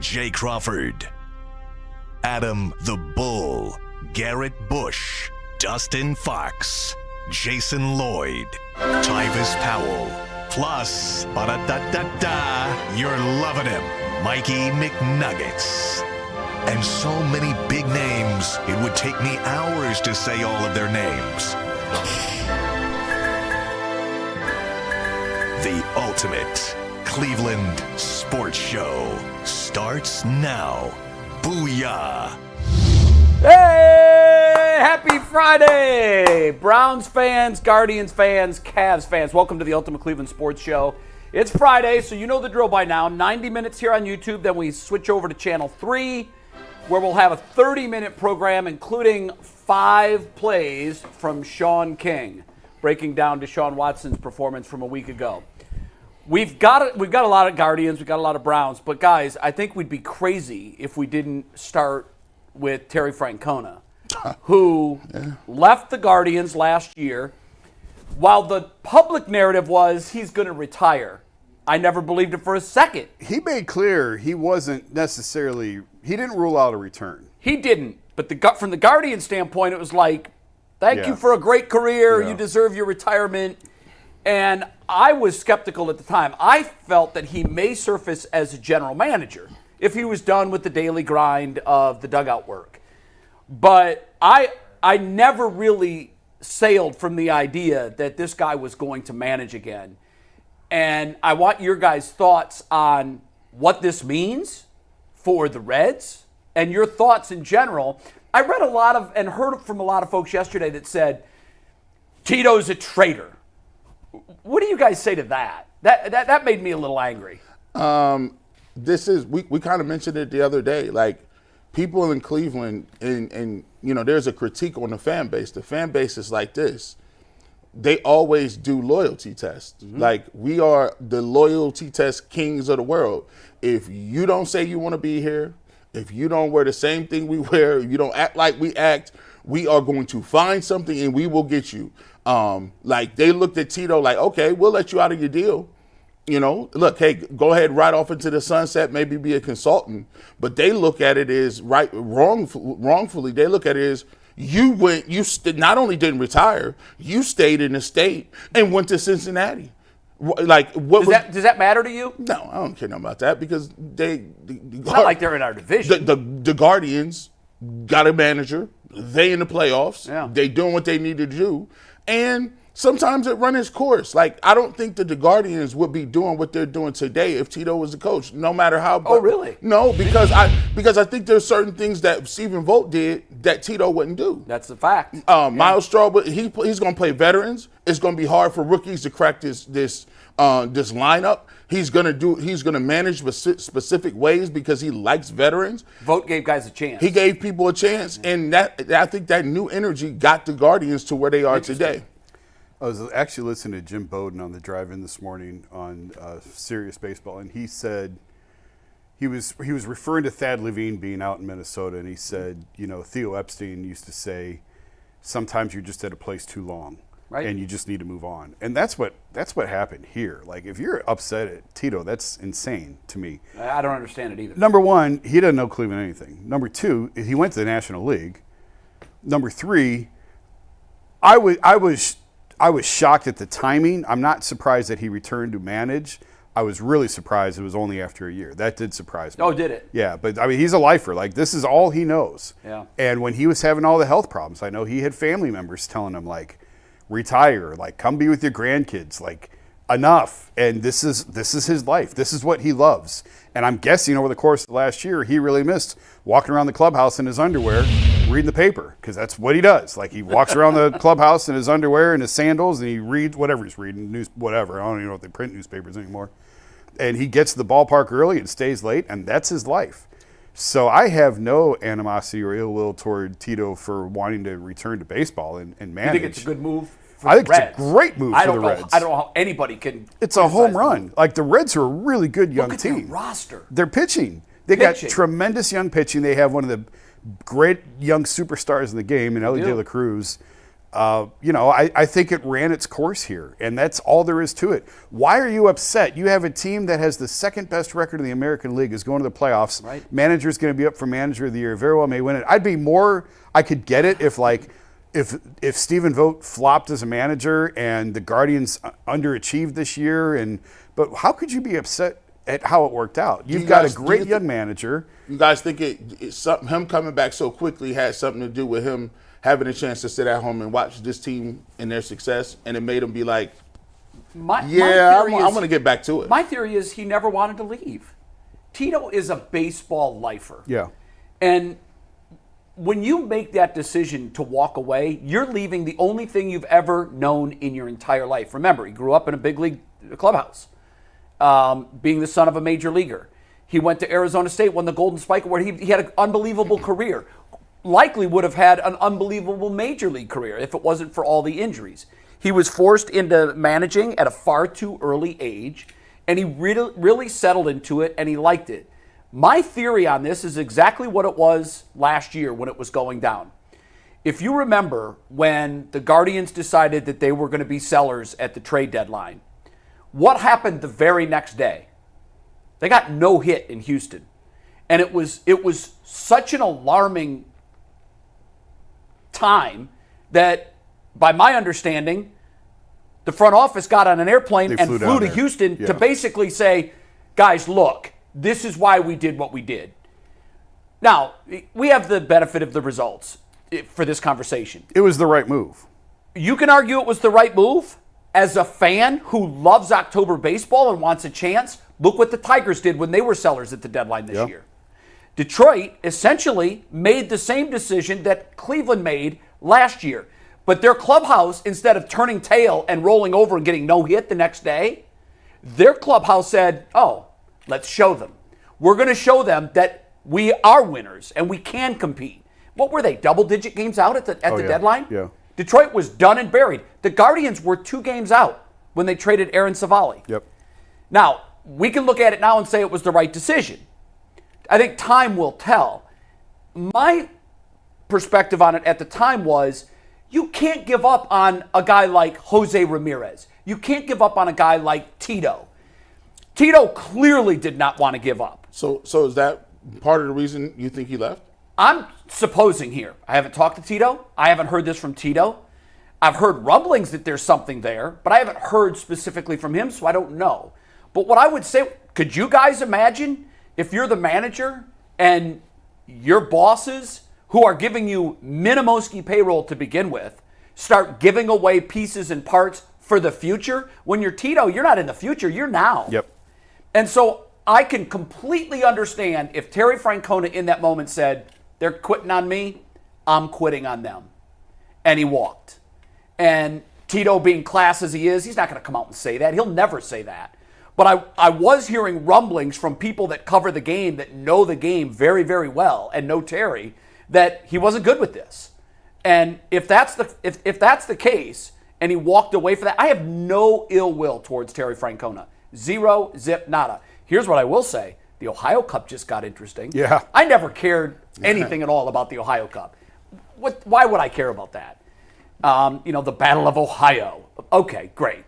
Jay Crawford, Adam the Bull, Garrett Bush, Dustin Fox, Jason Lloyd, Tyvis Powell, plus, ba-da-da-da-da, you're loving him, Mikey McNuggets. And so many big names, it would take me hours to say all of their names. The ultimate Cleveland sports show starts now. Booyah! Hey! Happy Friday! Browns fans, Guardians fans, Cavs fans, welcome to the Ultimate Cleveland Sports Show. It's Friday, so you know the drill by now. 90 minutes here on YouTube, then we switch over to Channel 3, where we'll have a 30-minute program, including 5 plays from Sean King, breaking down Deshaun Watson's performance from a week ago. We've got a lot of Guardians, we've got a lot of Browns, but guys, I think we'd be crazy if we didn't start with Terry Francona, who left the Guardians last year. While the public narrative was he's going to retire, I never believed it for a second. He made clear he wasn't necessarily, he didn't rule out a return. He didn't, but from the Guardian standpoint, it was like, thank you for a great career, you deserve your retirement. And I was skeptical at the time. I felt that he may surface as a general manager if he was done with the daily grind of the dugout work. But I never really sailed from the idea that this guy was going to manage again. And I want your guys' thoughts on what this means for the Reds and your thoughts in general. I read a lot of and heard from a lot of folks yesterday that said Tito's a traitor. What do you guys say to that? That made me a little angry. We kind of mentioned it the other day. Like, people in Cleveland, and you know, there's a critique on the fan base. The fan base is like this. They always do loyalty tests. Mm-hmm. Like, we are the loyalty test kings of the world. If you don't say you want to be here, if you don't wear the same thing we wear, if you don't act like we act, we are going to find something and we will get you. Like, they looked at Tito like, okay, we'll let you out of your deal. You know, look, hey, go ahead, ride off into the sunset, maybe be a consultant. But they look at it as wrongfully. They look at it as not only didn't retire, you stayed in the state and went to Cincinnati. Like, does that matter to you? No, I don't care nothing about that, because it's not like they're in our division. The Guardians got a manager. They in the playoffs. Yeah. They doing what they need to do. And sometimes it run its course. Like, I don't think that the Guardians would be doing what they're doing today if Tito was the coach, no matter how. Oh, really? No, because I think there's certain things that Stephen Vogt did that Tito wouldn't do. That's a fact. Miles Straw, he's going to play veterans. It's going to be hard for rookies to crack this lineup. He's going to manage specific ways because he likes veterans. Vogt gave guys a chance. He gave people a chance, and I think that new energy got the Guardians to where they are today. I was actually listening to Jim Bowden on the drive-in this morning on Sirius Baseball, and he said he was referring to Thad Levine being out in Minnesota, and he said, you know, Theo Epstein used to say, sometimes you're just at a place too long. Right. And you just need to move on. And that's what happened here. Like, if you're upset at Tito, that's insane to me. I don't understand it either. Number one, he doesn't know Cleveland anything. Number two, he went to the National League. Number three, I was shocked at the timing. I'm not surprised that he returned to manage. I was really surprised it was only after a year. That did surprise me. Oh, did it? Yeah, but I mean, he's a lifer. Like, this is all he knows. Yeah. And when he was having all the health problems, I know he had family members telling him, like, retire, like, come be with your grandkids, like, enough. And this is his life. This is what he loves. And I'm guessing over the course of the last year, he really missed walking around the clubhouse in his underwear, reading the paper, because that's what he does. Like, he walks around the clubhouse in his underwear and his sandals, and he reads whatever he's reading, whatever. I don't even know if they print newspapers anymore. And he gets to the ballpark early and stays late, and that's his life. So I have no animosity or ill will toward Tito for wanting to return to baseball and manage. You think it's a good move? I think it's a great move for the Reds. I don't know how anybody can. It's a home run. Like, the Reds are a really good young team. Look at their roster. They're pitching. They got tremendous young pitching. They have one of the great young superstars in the game in Ellie De La Cruz. I think it ran its course here, and that's all there is to it. Why are you upset? You have a team that has the second best record in the American League, is going to the playoffs. Right. Manager's going to be up for Manager of the Year. Very well may win it. I could get it if Stephen Vogt flopped as a manager and the Guardians underachieved this year, but how could you be upset at how it worked out? You've got a great young manager. You guys think him coming back so quickly had something to do with him having a chance to sit at home and watch this team and their success, and it made him be like, I'm going to get back to it. My theory is he never wanted to leave. Tito is a baseball lifer. Yeah. And when you make that decision to walk away, you're leaving the only thing you've ever known in your entire life. Remember, he grew up in a big league clubhouse, being the son of a major leaguer. He went to Arizona State, won the Golden Spike Award. He had an unbelievable career. Likely would have had an unbelievable major league career if it wasn't for all the injuries. He was forced into managing at a far too early age, and he really settled into it, and he liked it. My theory on this is exactly what it was last year when it was going down. If you remember when the Guardians decided that they were going to be sellers at the trade deadline, what happened the very next day? They got no hit in Houston. And it was such an alarming time that, by my understanding, the front office got on an airplane and flew to Houston to basically say, guys, look, this is why we did what we did. Now, we have the benefit of the results for this conversation. It was the right move. You can argue it was the right move. As a fan who loves October baseball and wants a chance, look what the Tigers did when they were sellers at the deadline this year. Detroit essentially made the same decision that Cleveland made last year. But their clubhouse, instead of turning tail and rolling over and getting no hit the next day, their clubhouse said, let's show them. We're going to show them that we are winners and we can compete. What were they, double-digit games out at the deadline? Yeah. Detroit was done and buried. The Guardians were 2 games out when they traded Aaron Savali. Yep. Now, we can look at it now and say it was the right decision. I think time will tell. My perspective on it at the time was, you can't give up on a guy like Jose Ramirez. You can't give up on a guy like Tito. Tito clearly did not want to give up. So is that part of the reason you think he left? I'm supposing here. I haven't talked to Tito. I haven't heard this from Tito. I've heard rumblings that there's something there, but I haven't heard specifically from him, so I don't know. But what I would say, could you guys imagine if you're the manager and your bosses, who are giving you minimum payroll to begin with, start giving away pieces and parts for the future? When you're Tito, you're not in the future, you're now. Yep. And so I can completely understand if Terry Francona in that moment said, they're quitting on me, I'm quitting on them. And he walked. And Tito, being class as he is, he's not going to come out and say that. He'll never say that. But I was hearing rumblings from people that cover the game, that know the game very, very well, and know Terry, that he wasn't good with this. And if that's the case, and he walked away for that, I have no ill will towards Terry Francona. Zero, zip, nada. Here's what I will say. The Ohio Cup just got interesting. Yeah. I never cared anything at all about the Ohio Cup. Why would I care about that? The Battle of Ohio. Okay, great.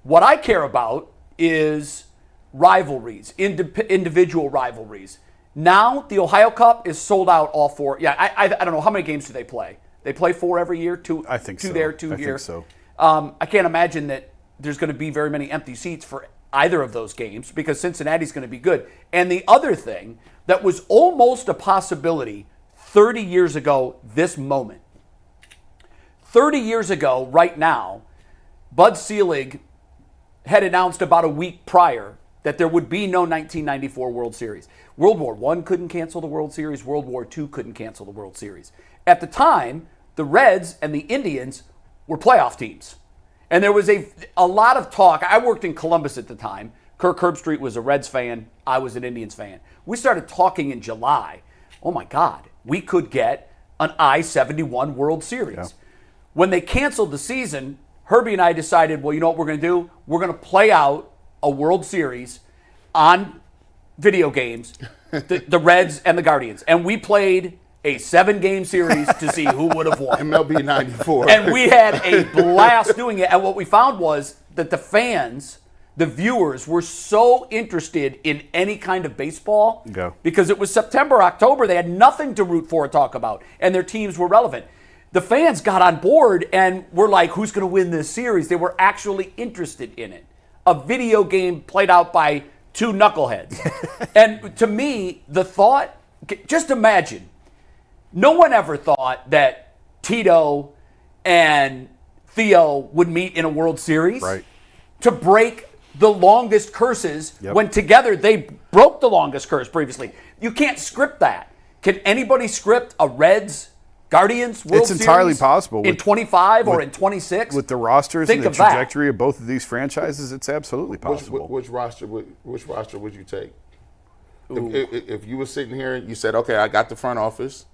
What I care about is rivalries, individual rivalries. Now the Ohio Cup is sold out all 4. Yeah, I don't know, how many games do they play? They play 4 every year? 2, I think 2 so. there, 2 I here. think so. I can't imagine that there's going to be very many empty seats for either of those games, because Cincinnati's going to be good. And the other thing that was almost a possibility 30 years ago this moment. 30 years ago right now, Bud Selig had announced about a week prior that there would be no 1994 World Series. World War I couldn't cancel the World Series. World War II couldn't cancel the World Series. At the time, the Reds and the Indians were playoff teams. And there was a lot of talk. I worked in Columbus at the time. Kirk Herbstreit was a Reds fan. I was an Indians fan. We started talking in July. Oh, my God. We could get an I-71 World Series. Yeah. When they canceled the season, Herbie and I decided, well, you know what we're going to do? We're going to play out a World Series on video games, the Reds and the Guardians. And we played a 7-game series to see who would have won. MLB 94. And we had a blast doing it. And what we found was that the fans, the viewers, were so interested in any kind of baseball because it was September, October. They had nothing to root for or talk about, and their teams were relevant. The fans got on board and were like, who's going to win this series? They were actually interested in it. A video game played out by two knuckleheads. And to me, the thought, just imagine, no one ever thought that Tito and Theo would meet in a World Series to break the longest curses when together they broke the longest curse previously. You can't script that. Can anybody script a Reds Guardians World Series? It's entirely possible. In 25 or in 26? With the rosters and the trajectory of both of these franchises, it's absolutely possible. Which roster would you take? If you were sitting here and you said, okay, I got the front office,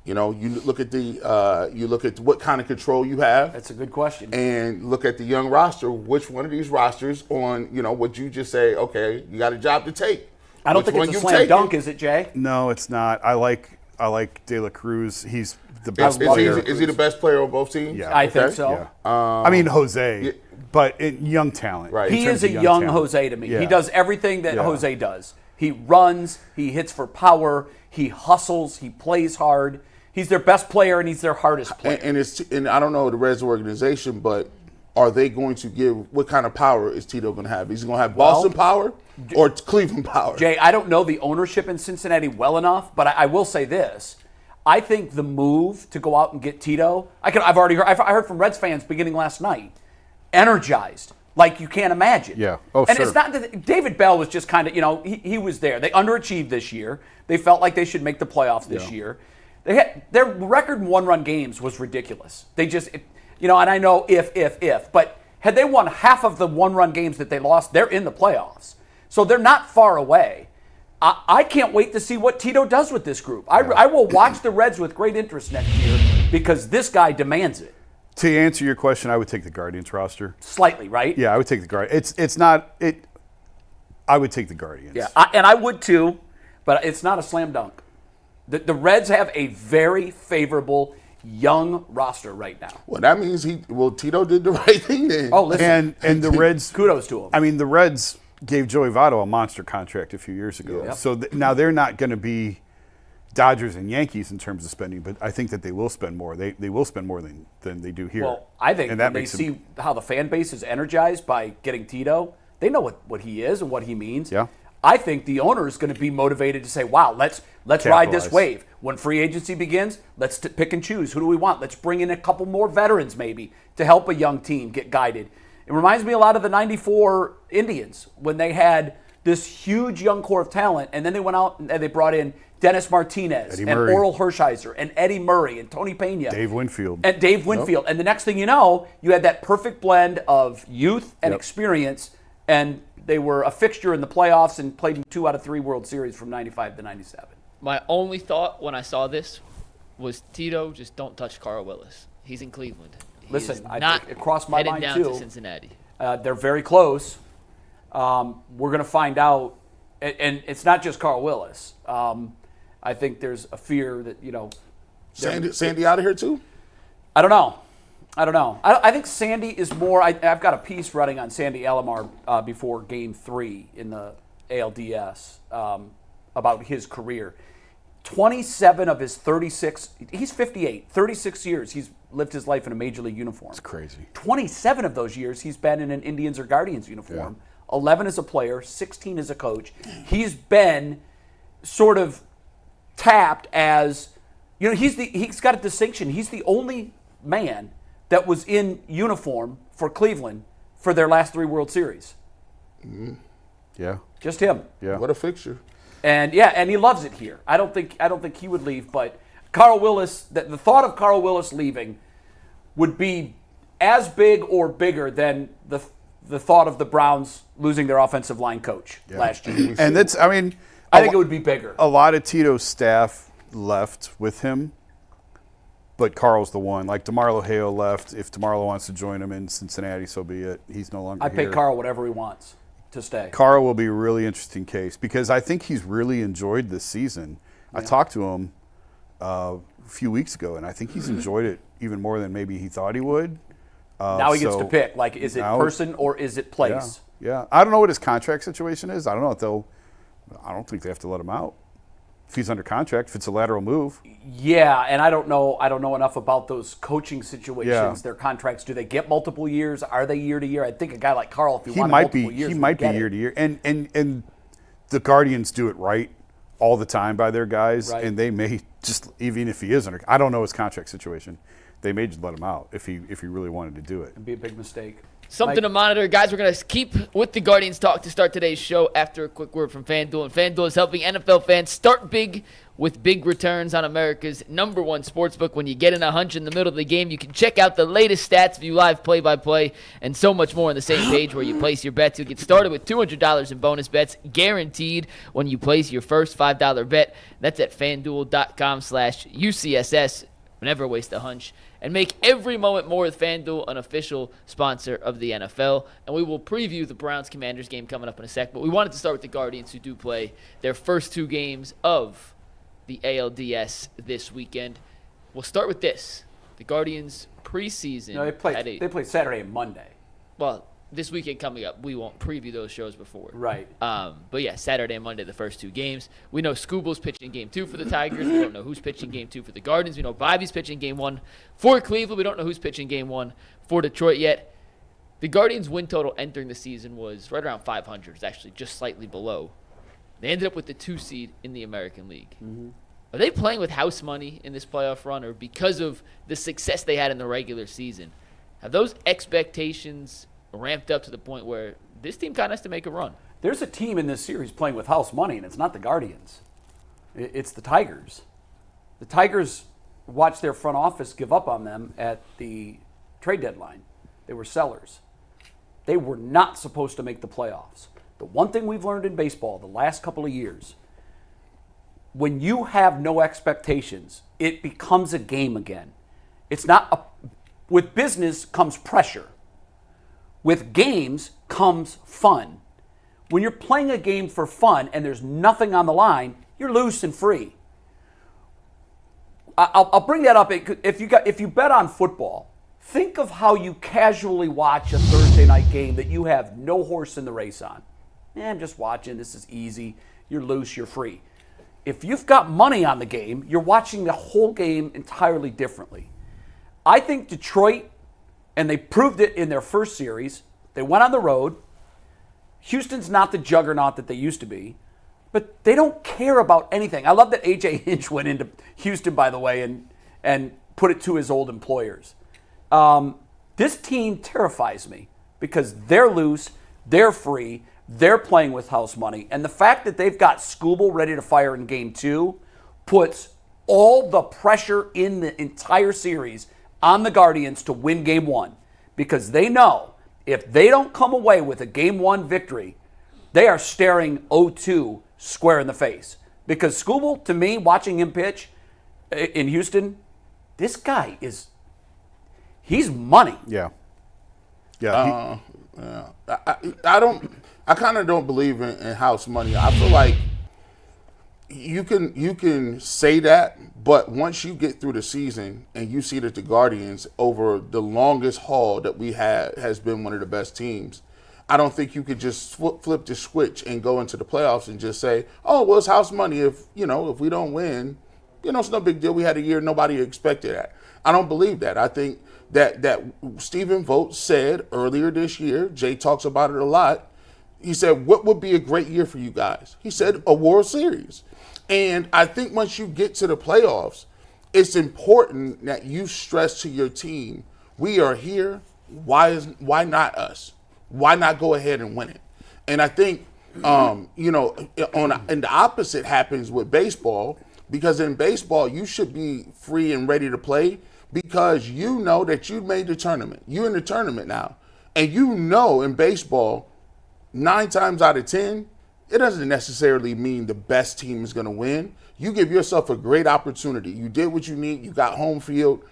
you look at what kind of control you have. That's a good question. And look at the young roster. Which one of these rosters on, would you just say, okay, you got a job to take? I don't think it's a slam dunk, is it, Jay? No, it's not. I like De La Cruz. He's the best player. Is he the best player on both teams? Yeah, I think so. Yeah. I mean, Jose, but young talent. Right. He is a young Jose to me. Yeah. He does everything that Jose does. He runs, he hits for power, he hustles, he plays hard. He's their best player and he's their hardest player. And I don't know the Reds organization, but are they going to give, what kind of power is Tito going to have? Is he going to have Boston power or Cleveland power? Jay, I don't know the ownership in Cincinnati well enough, but I will say this. I think the move to go out and get Tito, I heard from Reds fans beginning last night, energized, like you can't imagine. Yeah. Oh, and sure. it's not that David Bell was just kind of, he was there. They underachieved this year. They felt like they should make the playoffs this year. They had their record in one-run games was ridiculous. They just, and I know if, but had they won half of the one-run games that they lost, they're in the playoffs. So they're not far away. I can't wait to see what Tito does with this group. I will watch the Reds with great interest next year because this guy demands it. To answer your question, I would take the Guardians roster. Slightly, right? Yeah, I would take the Guardians. It's not it. I would take the Guardians. Yeah, and I would too, but it's not a slam dunk. The Reds have a very favorable young roster right now. Well, that means Tito did the right thing then. Oh, listen. And the Reds, kudos to him. I mean, the Reds gave Joey Votto a monster contract a few years ago. Yep. So now they're not going to be Dodgers and Yankees in terms of spending, but I think that they will spend more. They will spend more than they do here. Well, I think when they see how the fan base is energized by getting Tito, they know what he is and what he means. Yeah. I think the owner is going to be motivated to say, wow, let's ride this wave. When free agency begins, let's pick and choose. Who do we want? Let's bring in a couple more veterans maybe to help a young team get guided. It reminds me a lot of the 94 Indians when they had this huge young core of talent, and then they went out and they brought in Dennis Martinez and Oral Hershiser and Eddie Murray and Tony Pena. Dave Winfield. And Dave Winfield. And the next thing you know, you had that perfect blend of youth and experience, and they were a fixture in the playoffs and played in 2 out of 3 World Series from 95 to 97. My only thought when I saw this was, Tito, just don't touch Carl Willis. He's in Cleveland. Listen, it crossed my mind down too. to Cincinnati. They're very close. We're going to find out, and it's not just Carl Willis. I think there's a fear that Sandy out of here too. I don't know. I think Sandy is more. I've got a piece running on Sandy Alomar before Game 3 in the ALDS about his career. 27 of his 36. He's 58. 36 years he's lived his life in a major league uniform. It's crazy. 27 of those years he's been in an Indians or Guardians uniform. 11 as a player, 16 as a coach. He's been sort of tapped as, he's got a distinction. He's the only man that was in uniform for Cleveland for their last 3 World Series. Mm-hmm. Yeah. Just him. Yeah. What a fixture. And and he loves it here. I don't think he would leave, but Carl Willis, the thought of Carl Willis leaving would be as big or bigger than the thought of the Browns losing their offensive line coach last year. And I think it would be bigger. A lot of Tito's staff left with him, but Carl's the one. Like DeMarlo Hale left. If DeMarlo wants to join him in Cincinnati, so be it. He's no longer I here. pay Carl whatever he wants to stay. Carl will be a really interesting case because I think he's really enjoyed this season. I talked to him a few weeks ago, and I think he's enjoyed it even more than maybe he thought he would. Now he gets to pick. Like, is it person or is it place? Yeah. I don't know what his contract situation is. I don't know if I don't think they have to let him out. If he's under contract, if it's a lateral move. Yeah, and I don't know enough about those coaching situations, Yeah. their contracts. Do they get multiple years? Are they year to year? I think a guy like Carl, if He wanted might multiple be years, he might be year to year. And the Guardians do it right all the time by their guys, Right. and they may just, even if he is under, I don't know his contract situation, they may just let him out if he really wanted to do it. It'd be a big mistake. Something Mike? to monitor. Guys, we're going to keep with the Guardians talk to start today's show after a quick word from FanDuel. And FanDuel is helping NFL fans start big with big returns on America's #1 sportsbook. When you get in a hunch in the middle of the game, you can check out the latest stats, view live play-by-play, and so much more on the same page where you place your bets. You'll get started with $200 in bonus bets guaranteed when you place your first $5 bet. That's at FanDuel.com/UCSS. Never waste a hunch. And make every moment more with FanDuel, an official sponsor of the NFL. And we will preview the Browns-Commanders game coming up in a sec. But we wanted to start with the Guardians, who do play their first 2 games of the ALDS this weekend. We'll start with this. The Guardians preseason. No, they play Saturday and Monday. Well, this weekend coming up, we won't preview those shows before. Right. But yeah, Saturday and Monday, the first 2 games. We know Scooble's pitching game 2 for the Tigers. We don't know who's pitching game 2 for the Guardians. We know Bibee's pitching game 1 for Cleveland. We don't know who's pitching game 1 for Detroit yet. The Guardians' win total entering the season was right around 500. It's actually just slightly below. They ended up with the 2 seed in the American League. Mm-hmm. Are they playing with house money in this playoff run, or because of the success they had in the regular season, have those expectations ramped up to the point where this team kind of has to make a run? There's a team in this series playing with house money, and it's not the Guardians. It's the Tigers. The Tigers watched their front office give up on them at the trade deadline. They were sellers. They were not supposed to make the playoffs. The one thing we've learned in baseball the last couple of years, when you have no expectations, it becomes a game again. It's not with business comes pressure. With games comes fun. When you're playing a game for fun and there's nothing on the line, you're loose and free. I'll bring that up. If you bet on football, think of how you casually watch a Thursday night game that you have no horse in the race on. I'm just watching. This is easy. You're loose. You're free. If you've got money on the game, you're watching the whole game entirely differently. I think Detroit, and they proved it in their first series, they went on the road. Houston's not the juggernaut that they used to be, but they don't care about anything. I love that A.J. Hinch went into Houston, by the way, and put it to his old employers. This team terrifies me because they're loose, they're free, they're playing with house money. And the fact that they've got Scooble ready to fire in game 2 puts all the pressure in the entire series on the Guardians to win game 1, because they know if they don't come away with a game 1 victory, they are staring 0-2 square in the face. Because Scooble, to me, watching him pitch in Houston, this guy he's money. Yeah. I kind of don't believe in house money. I feel like you can say that, but once you get through the season and you see that the Guardians, over the longest haul that we had, has been one of the best teams, I don't think you could just flip the switch and go into the playoffs and just say, oh, well, it's house money. If we don't win, it's no big deal. We had a year nobody expected that. I don't believe that. I think that Stephen Vogt said earlier this year, Jay talks about it a lot, he said, what would be a great year for you guys? He said a World Series. And I think once you get to the playoffs, it's important that you stress to your team, we are here. Why not us? Why not go ahead and win it? And I think, and the opposite happens with baseball, because in baseball, you should be free and ready to play because you know that you made the tournament. You're in the tournament now. And in baseball, 9 times out of 10, it doesn't necessarily mean the best team is going to win. You give yourself a great opportunity. You did what you need. You got home field.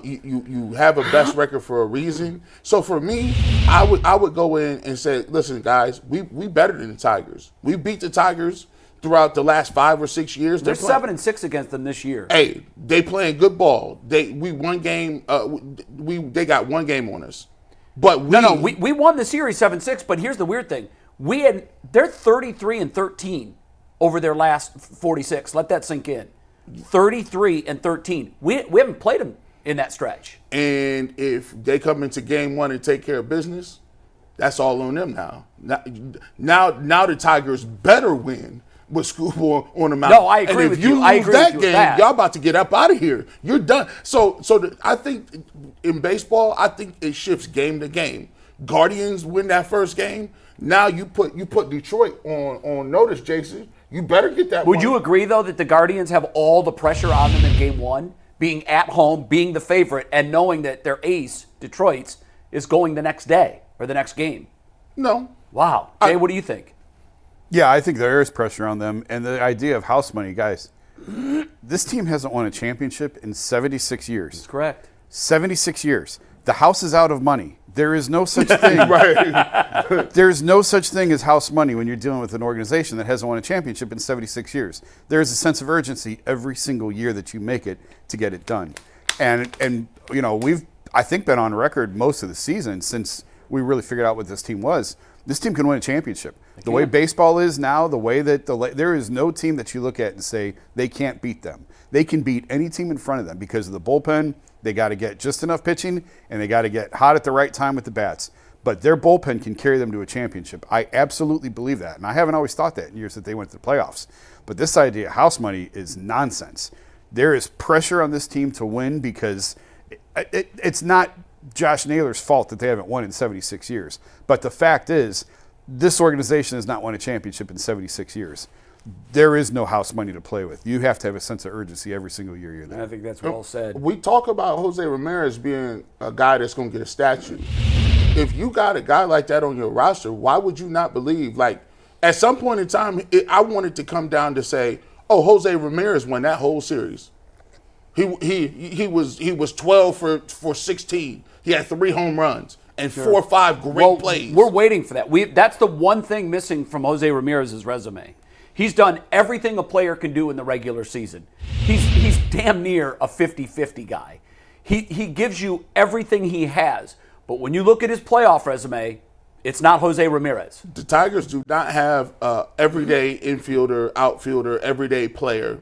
You have a best record for a reason. So for me, I would go in and say, listen, guys, we better than the Tigers. We beat the Tigers throughout the last 5 or 6 years. They're 7-6 against them this year. Hey, they playing good ball. We won game. They got one game on us. But we won the series 7-6. But here's the weird thing: they're 33-13 over their last 46. Let that sink in. 33-13. We haven't played them in that stretch. And if they come into game one and take care of business, that's all on them now. Now the Tigers better win with Scuba on the mound. No, I agree with you. And if you lose that game, y'all about to get up out of here. You're done. I think in baseball, I think it shifts game to game. Guardians win that first game. Now you put Detroit on notice, Jason. You better get that. Would you agree, though, that the Guardians have all the pressure on them in game one, being at home, being the favorite, and knowing that their ace, Detroit's, is going the next day or the next game? No. Wow. Jay, what do you think? Yeah, I think there is pressure on them. And the idea of house money, guys, this team hasn't won a championship in 76 years. That's correct. 76 years. The house is out of money. There is no such thing. Right. There's no such thing as house money when you're dealing with an organization that hasn't won a championship in 76 years. There is a sense of urgency every single year that you make it to get it done. And you know, we've, I think, been on record most of the season since we really figured out what this team was. This team can win a championship. The way baseball is now, the way that there is no team that you look at and say they can't beat them. They can beat any team in front of them because of the bullpen. They got to get just enough pitching, and they got to get hot at the right time with the bats. But their bullpen can carry them to a championship. I absolutely believe that. And I haven't always thought that in years that they went to the playoffs. But this idea of house money is nonsense. There is pressure on this team to win because it's not Josh Naylor's fault that they haven't won in 76 years. But the fact is, this organization has not won a championship in 76 years. There is no house money to play with. You have to have a sense of urgency every single year you're there. I think that's well said. We talk about Jose Ramirez being a guy that's going to get a statue. If you got a guy like that on your roster, why would you not believe? Like, at some point in time, I wanted to come down to say, oh, Jose Ramirez won that whole series. He was 12 for 16. He had 3 home runs and 4 or 5 great plays. We're waiting for that. That's the one thing missing from Jose Ramirez's resume. He's done everything a player can do in the regular season. He's damn near a 50-50 guy. He gives you everything he has. But when you look at his playoff resume, it's not Jose Ramirez. The Tigers do not have everyday infielder, outfielder, everyday player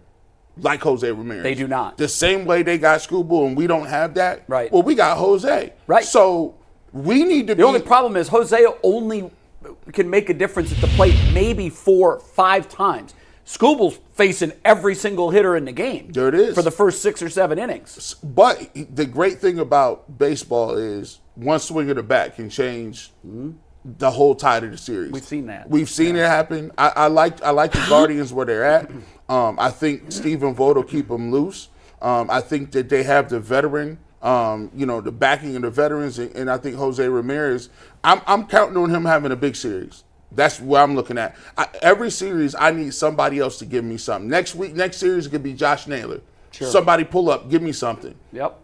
like Jose Ramirez. They do not. The same way they got Scuba and we don't have that. Right. Well, we got Jose. Right. So we need to The only problem is Jose only can make a difference at the plate maybe 4 or 5 times. Scuba's facing every single hitter in the game. There it is. For the first 6 or 7 innings. But the great thing about baseball is one swing of the bat can change the whole tide of the series. We've seen that. We've seen it happen. I like the Guardians where they're at. I think Stephen Vogt will keep them loose. I think that they have the veteran, the backing of the veterans, and I think Jose Ramirez, I'm counting on him having a big series. That's what I'm looking at. Every series, I need somebody else to give me something. Next series, it could be Josh Naylor. Sure. Somebody pull up, give me something. Yep.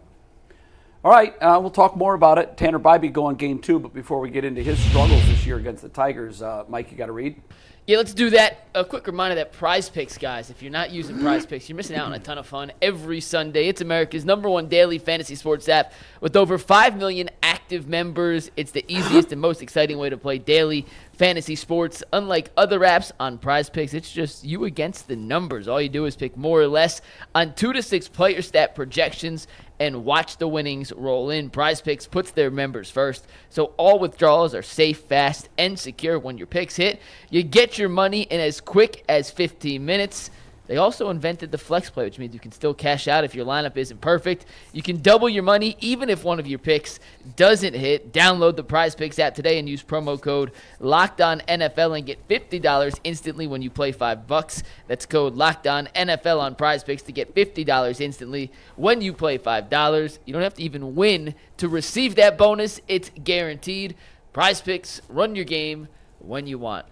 All right, we'll talk more about it. Tanner Bibee going game 2, but before we get into his struggles this year against the Tigers, Mike, you got to read? Yeah, let's do that. A quick reminder that Prize Picks, guys, if you're not using Prize Picks, you're missing out on a ton of fun every Sunday. It's America's #1 daily fantasy sports app with over 5 million active members. It's the easiest and most exciting way to play daily fantasy sports. Unlike other apps on Prize Picks, it's just you against the numbers. All you do is pick more or less on 2 to 6 player stat projections and watch the winnings roll in. Prize Picks puts their members first, so all withdrawals are safe, fast, and secure. When your picks hit, you get your money in as quick as 15 minutes. They also invented the flex play, which means you can still cash out if your lineup isn't perfect. You can double your money even if one of your picks doesn't hit. Download the Prize Picks app today and use promo code LOCKEDONNFL and get $50 instantly when you play $5. That's code LOCKEDONNFL on Prize Picks to get $50 instantly when you play $5. You don't have to even win to receive that bonus. It's guaranteed. Prize Picks, run your game when you want.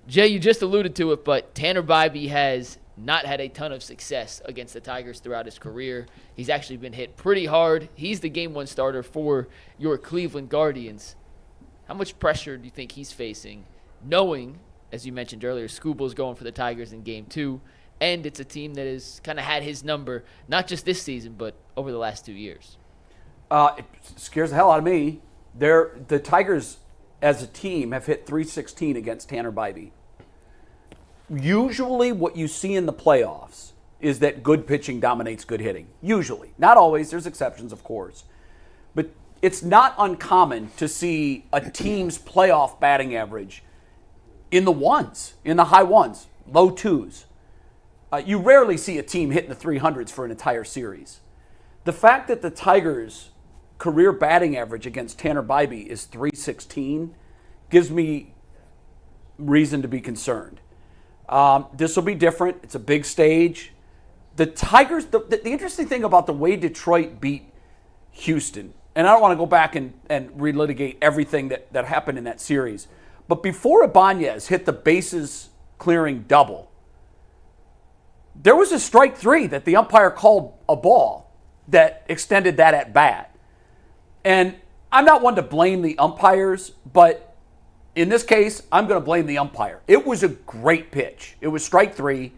Jay, you just alluded to it, but Tanner Bibee has not had a ton of success against the Tigers throughout his career. He's actually been hit pretty hard. He's the game 1 starter for your Cleveland Guardians. How much pressure do you think he's facing, knowing as you mentioned earlier, Scooble's going for the Tigers in Game 2, and it's a team that has kind of had his number, not just this season, but over the last 2 years. It scares the hell out of me. The Tigers, as a team, have hit .316 against Tanner Bibee. Usually what you see in the playoffs is that good pitching dominates good hitting. Usually. Not always. There's exceptions, of course. But it's not uncommon to see a team's playoff batting average in the ones, in the high ones, low twos. You rarely see a team hitting the 300s for an entire series. The fact that the Tigers' career batting average against Tanner Bibee is .316 gives me reason to be concerned. This will be different. It's a big stage. The Tigers, the interesting thing about the way Detroit beat Houston, and I don't want to go back and relitigate everything that happened in that series, but before Ibanez hit the bases clearing double, there was a strike 3 that the umpire called a ball that extended that at bat. And I'm not one to blame the umpires, but in this case, I'm going to blame the umpire. It was a great pitch. It was strike 3.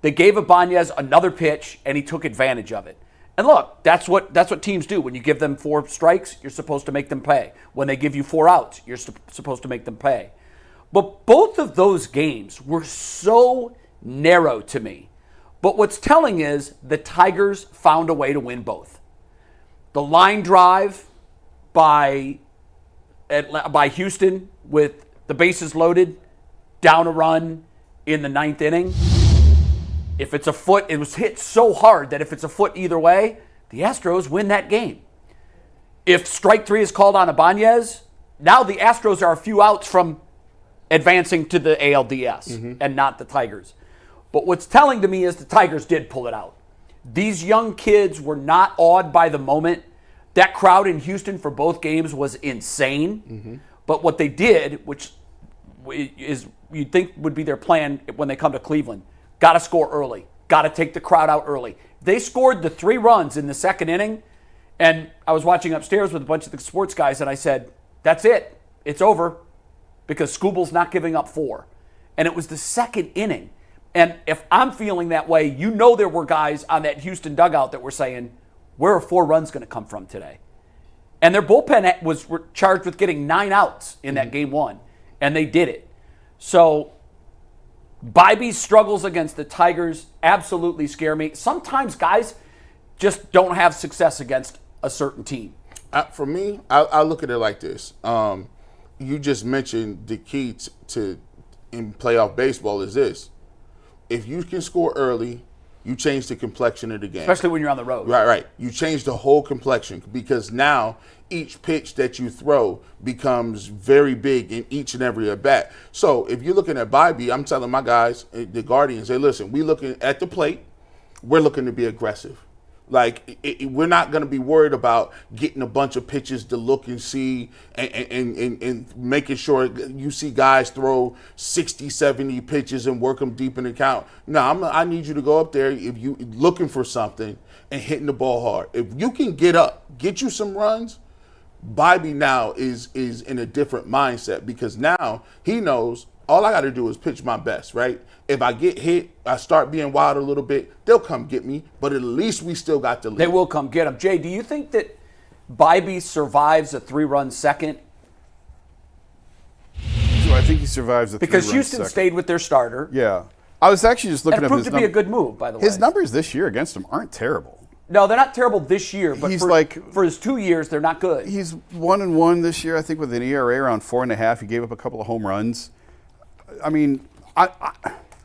They gave Ibanez another pitch, and he took advantage of it. And look, that's what teams do. When you give them 4 strikes, you're supposed to make them pay. When they give you 4 outs, you're supposed to make them pay. But both of those games were so narrow to me. But what's telling is the Tigers found a way to win both. The line drive by Houston with the bases loaded, down a run in the 9th inning. If it's a foot, it was hit so hard that if it's a foot either way, the Astros win that game. If strike 3 is called on Ibanez, now the Astros are a few outs from advancing to the ALDS and not the Tigers. But what's telling to me is the Tigers did pull it out. These young kids were not awed by the moment. That crowd in Houston for both games was insane. But what they did, which is you'd think would be their plan when they come to Cleveland, got to score early. Got to take the crowd out early. They scored the 3 runs in the 2nd inning, and I was watching upstairs with a bunch of the sports guys, and I said, that's it. It's over, because Scooble's not giving up 4. And it was the 2nd inning. And if I'm feeling that way, you know there were guys on that Houston dugout that were saying, where are 4 runs going to come from today? And their bullpen was charged with getting 9 outs in that game 1, and they did it. So Bibee's struggles against the Tigers absolutely scare me. Sometimes guys just don't have success against a certain team. For me, I look at it like this. You just mentioned the key in playoff baseball is this. If you can score early, you change the complexion of the game. Especially when you're on the road. Right. You change the whole complexion because now each pitch that you throw becomes very big in each and every at bat. So if you're looking at Bibee, I'm telling my guys, the Guardians, hey, listen, we're looking at the plate. We're looking to be aggressive. Like, we're not going to be worried about getting a bunch of pitches to look and see and making sure you see guys throw 60, 70 pitches and work them deep in the count. No, I need you to go up there if you looking for something and hitting the ball hard. If you can get up, get you some runs, Bibee now is in a different mindset because now he knows all I got to do is pitch my best, right? If I get hit, I start being wild a little bit, they'll come get me, but at least we still got the lead. They will come get him. Jay, do you think that Bibee survives a 3-run second? So I think he survives a 3-run Because Houston second. stayed with their starter. Yeah. I was actually just looking That at proved his to be a good move, by the way. His numbers this year against him aren't terrible. No, they're not terrible this year, but He's for his 2 years, they're not good. He's 1-1 this year, I think, with an ERA around 4.5. He gave up a couple of home runs. I mean,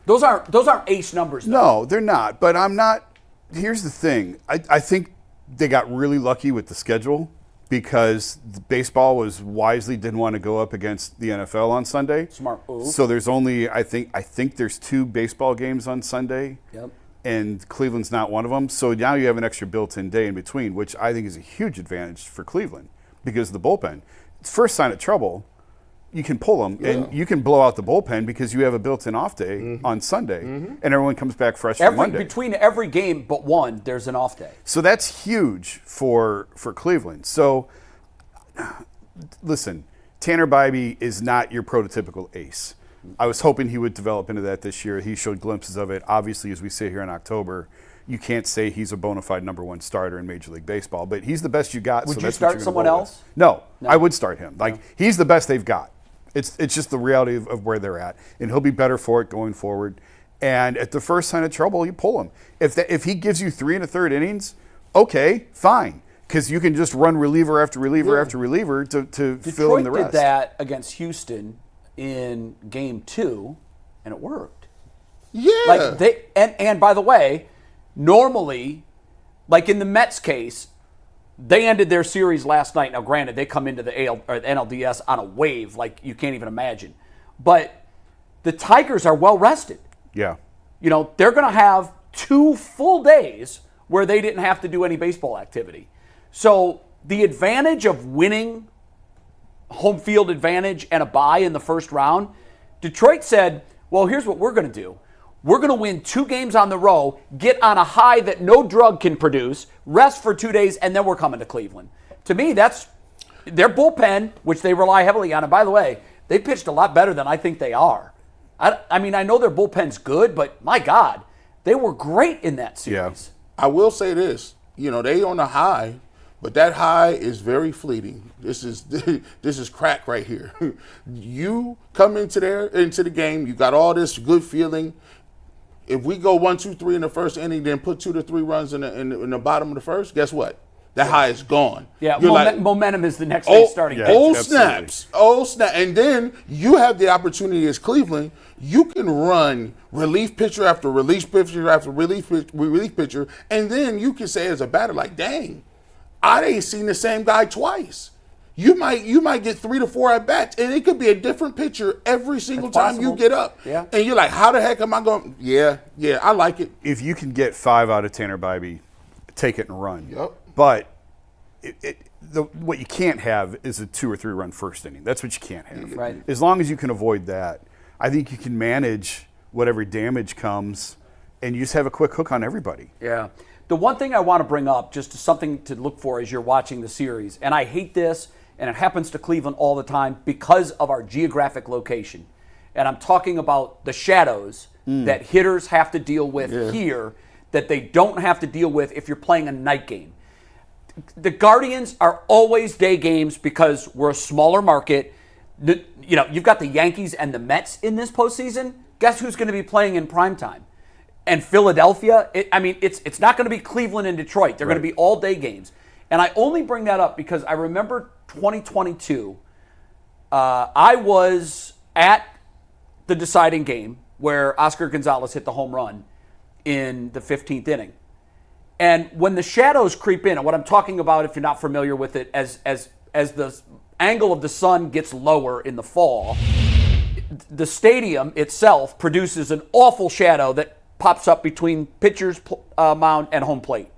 Those aren't ace numbers, though. No, they're not. But I'm not. Here's the thing. I think they got really lucky with the schedule because baseball didn't want to go up against the NFL on Sunday. Smart move. So there's only I think there's 2 baseball games on Sunday. Yep. And Cleveland's not one of them. So now you have an extra built-in day in between, which I think is a huge advantage for Cleveland because of the bullpen. First sign of trouble, you can pull them and you can blow out the bullpen because you have a built-in off day on Sunday, and everyone comes back fresh for Monday. Between every game but one, there's an off day. So that's huge for Cleveland. So listen, Tanner Bibee is not your prototypical ace. I was hoping he would develop into that this year. He showed glimpses of it. Obviously, as we sit here in October, you can't say he's a bona fide number one starter in Major League Baseball, but he's the best you got. Would so you that's start what you're someone gonna roll else? with. No, I would start him. He's the best they've got. It's just the reality of where they're at, and he'll be better for it going forward. And at the first sign of trouble, you pull him. If he gives you 3 1/3 innings, okay, fine, because you can just run reliever after reliever after reliever to fill in the rest. Detroit did that against Houston in Game 2, and it worked. Yeah. And by the way, normally, like in the Mets case, they ended their series last night. Now, granted, they come into the NLDS on a wave like you can't even imagine. But the Tigers are well rested. Yeah. They're going to have 2 full days where they didn't have to do any baseball activity. So the advantage of winning, home field advantage and a bye in the first round, Detroit said, well, here's what we're going to do. We're going to win 2 games on the row, get on a high that no drug can produce, rest for 2 days, and then we're coming to Cleveland. To me, that's their bullpen, which they rely heavily on. And by the way, they pitched a lot better than I think they are. I mean, I know their bullpen's good, but my God, they were great in that series. I will say this. They on a high, but that high is very fleeting. This is crack right here. You come into the game, you got all this good feeling. If we go 1, 2, 3 in the first inning, then put 2 to 3 runs in the bottom of the first, guess what? That high is gone. Yeah, momentum is the next day starting. Snaps. And then you have the opportunity as Cleveland, you can run relief pitcher after relief pitcher after relief pitcher, and then you can say as a batter, like, dang, I ain't seen the same guy twice. You might get 3 to 4 at bats, and it could be a different pitcher every single time you get up. Yeah. And you're like, how the heck am I going? Yeah, I like it. If you can get 5 out of Tanner Bibee, take it and run. Yep. But what you can't have is a 2 or 3 run first inning. That's what you can't have. Right. As long as you can avoid that, I think you can manage whatever damage comes, and you just have a quick hook on everybody. Yeah. The one thing I want to bring up, just something to look for as you're watching the series, and I hate this, and it happens to Cleveland all the time because of our geographic location. And I'm talking about the shadows that hitters have to deal with here that they don't have to deal with if you're playing a night game. The Guardians are always day games because we're a smaller market. You've got the Yankees and the Mets in this postseason. Guess who's going to be playing in primetime? And Philadelphia, it's not going to be Cleveland and Detroit. They're going to be all day games. And I only bring that up because I remember 2022, I was at the deciding game where Oscar Gonzalez hit the home run in the 15th inning. And when the shadows creep in, and what I'm talking about, if you're not familiar with it, as the angle of the sun gets lower in the fall, the stadium itself produces an awful shadow that pops up between pitcher's mound and home plate.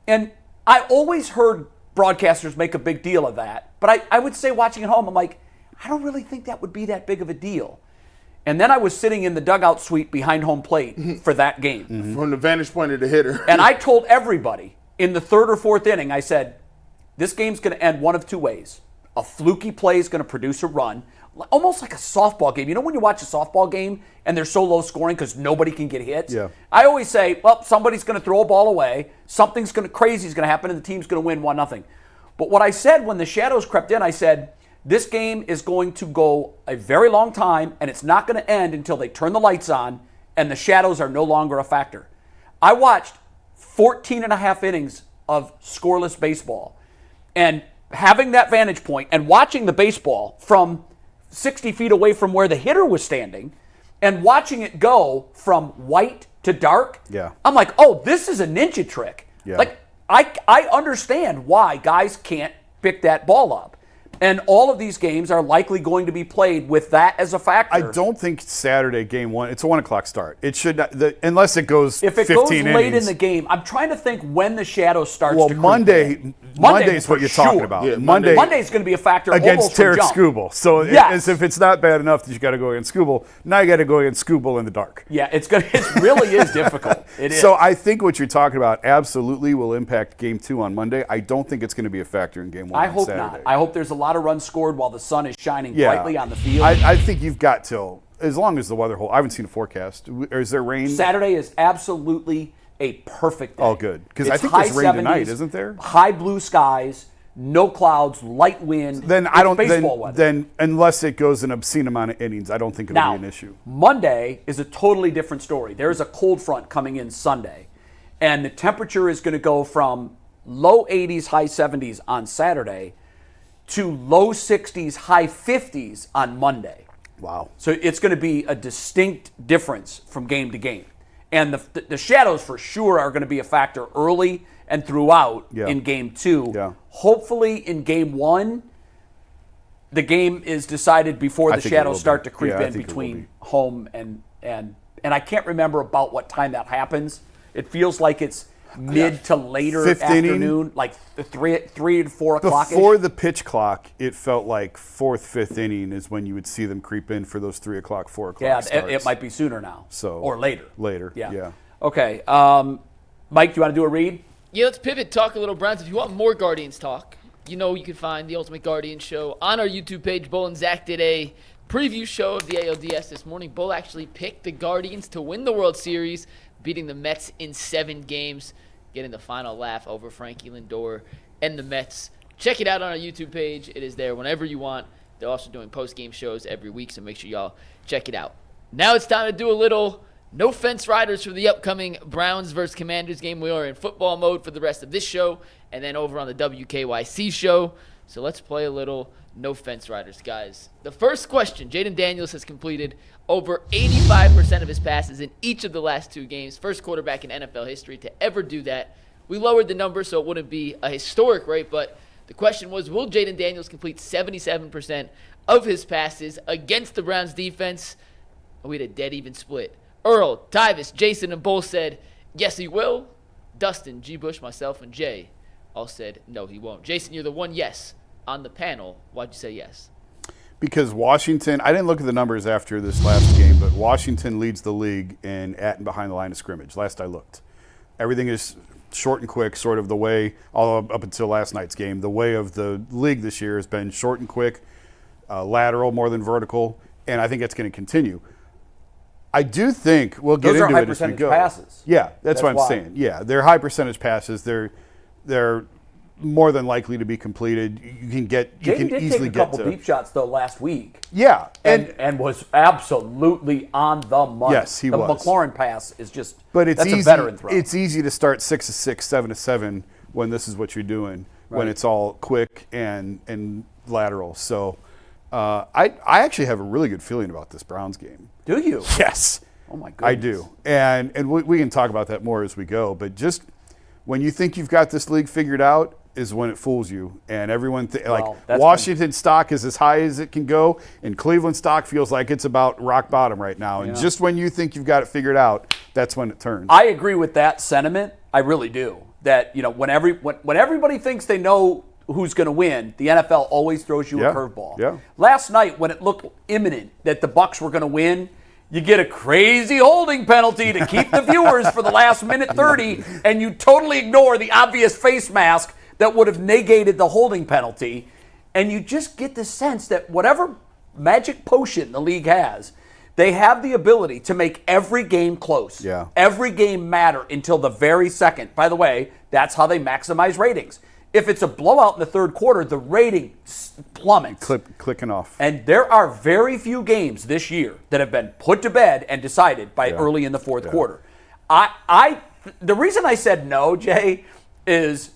And I always heard broadcasters make a big deal of that, but I would say watching at home, I'm like, I don't really think that would be that big of a deal. And then I was sitting in the dugout suite behind home plate for that game. From the vantage point of the hitter. And I told everybody in the 3rd or 4th inning, I said, this game's going to end one of 2 ways. A fluky play is going to produce a run, almost like a softball game. You know when you watch a softball game and they're so low scoring because nobody can get hits? Yeah. I always say, well, somebody's going to throw a ball away, something's crazy is going to happen, and the team's going to win 1-0. But what I said when the shadows crept in, I said, this game is going to go a very long time, and it's not going to end until they turn the lights on and the shadows are no longer a factor. I watched 14 and a half innings of scoreless baseball, and having that vantage point and watching the baseball from 60 feet away from where the hitter was standing and watching it go from white to dark, I'm like, oh, this is a ninja trick. Yeah. Like, I understand why guys can't pick that ball up. And all of these games are likely going to be played with that as a factor. I don't think Saturday game 1. It's a 1 o'clock start. It should not, unless it goes. If it 15 goes innings. late in the game, I'm trying to think when the shadow starts. Well, to creep Monday in. is what you're talking sure. about. Yeah, Monday's going to be a factor against almost from Tarek jump. Skubal. So Yes. if it's not bad enough that you got to go against Skubal, now you got to go against Skubal in the dark. Yeah, it really is difficult. It is. So I think what you're talking about absolutely will impact game 2 on Monday. I don't think it's going to be a factor in game 1 I on hope Saturday. not. I hope there's a lot of runs scored while the sun is shining brightly on the field. I think you've got till as long as the weather holds. I haven't seen a forecast. Is there rain? Saturday is absolutely a perfect day. Oh, good. Because I It's think there's high rain tonight, 70s, isn't there? High blue skies, no clouds, light wind. Then It's I don't. baseball weather. Then unless it goes an obscene amount of innings, I don't think it'll Now, be an issue. Monday is a totally different story. There's a cold front coming in Sunday, and the temperature is going to go from low 80s, high 70s on Saturday to low 60s, high 50s on Monday. Wow. So it's going to be a distinct difference from game to game. And the shadows for sure are going to be a factor early and throughout in game 2. Yeah. Hopefully in game 1, the game is decided before the think it shadows will start be. to creep Yeah, I in think it will between be. home and I can't remember about what time that happens. It feels like it's mid to later Fifth afternoon, inning. like the 3 to 4 o'clock. Before the pitch clock, it felt like 4th, 5th inning is when you would see them creep in for those 3 o'clock, 4 o'clock Yeah, starts. it might be sooner now. Or later. Later, Yeah. yeah. Okay. Mike, do you want to do a read? Yeah, let's pivot, talk a little Browns. If you want more Guardians talk, you know you can find the Ultimate Guardian Show on our YouTube page. Bull and Zach did a preview show of the ALDS this morning. Bull actually picked the Guardians to win the World Series, beating the Mets in 7 games, getting the final laugh over Frankie Lindor and the Mets. Check it out on our YouTube page. It is there whenever you want. They're also doing post-game shows every week, so make sure y'all check it out. Now it's time to do a little no fence riders for the upcoming Browns versus Commanders game. We are in football mode for the rest of this show and then over on the WKYC show. So let's play a little no fence riders, guys. The first question, Jaden Daniels has completed over 85% of his passes in each of the last 2 games. First quarterback in NFL history to ever do that. We lowered the number so it wouldn't be a historic rate, but the question was, will Jaden Daniels complete 77% of his passes against the Browns defense? We had a dead even split. Earl, Tyvis, Jason, and Bull said, yes, he will. Dustin, G. Bush, myself, and Jay all said, no, he won't. Jason, you're the one yes on the panel. Why'd you say yes? Because Washington, I didn't look at the numbers after this last game, but Washington leads the league in at and behind the line of scrimmage, last I looked. Everything is short and quick, sort of the way, all up until last night's game, the way of the league this year has been short and quick, lateral more than vertical, and I think that's going to continue. I do think we'll get Those are into high it as we percentage go. passes. Yeah, that's what I'm why. saying. Yeah, they're high percentage passes. They're more than likely to be completed. You can Jaden did easily take a couple get to deep shots, though, last week. Yeah, And was absolutely on the money. Yes, he the was. McLaurin pass is just But it's that's easy. a veteran throw. It's easy to start 6-6, 7-7 when this is what you're doing. When Right. it's all quick and lateral. So I actually have a really good feeling about this Browns game. Do you? Yes, Oh, my goodness. I do. And we can talk about that more as we go. But just when you think you've got this league figured out is when it fools you. And everyone, that's Washington stock is as high as it can go, and Cleveland stock feels like it's about rock bottom right now. And just when you think you've got it figured out, that's when it turns. I agree with that sentiment. I really do. That, when everybody thinks they know who's going to win, the NFL always throws you a curveball. Yeah. Last night, when it looked imminent that the Bucs were going to win, you get a crazy holding penalty to keep the viewers for the last minute 30, and you totally ignore the obvious face mask that would have negated the holding penalty. And you just get the sense that whatever magic potion the league has, they have the ability to make every game close. Yeah. Every game matter until the very second. By the way, that's how they maximize ratings. If it's a blowout in the third quarter, the rating plummets. Clicking off. And there are very few games this year that have been put to bed and decided by early in the fourth quarter. The reason I said no, Jay, is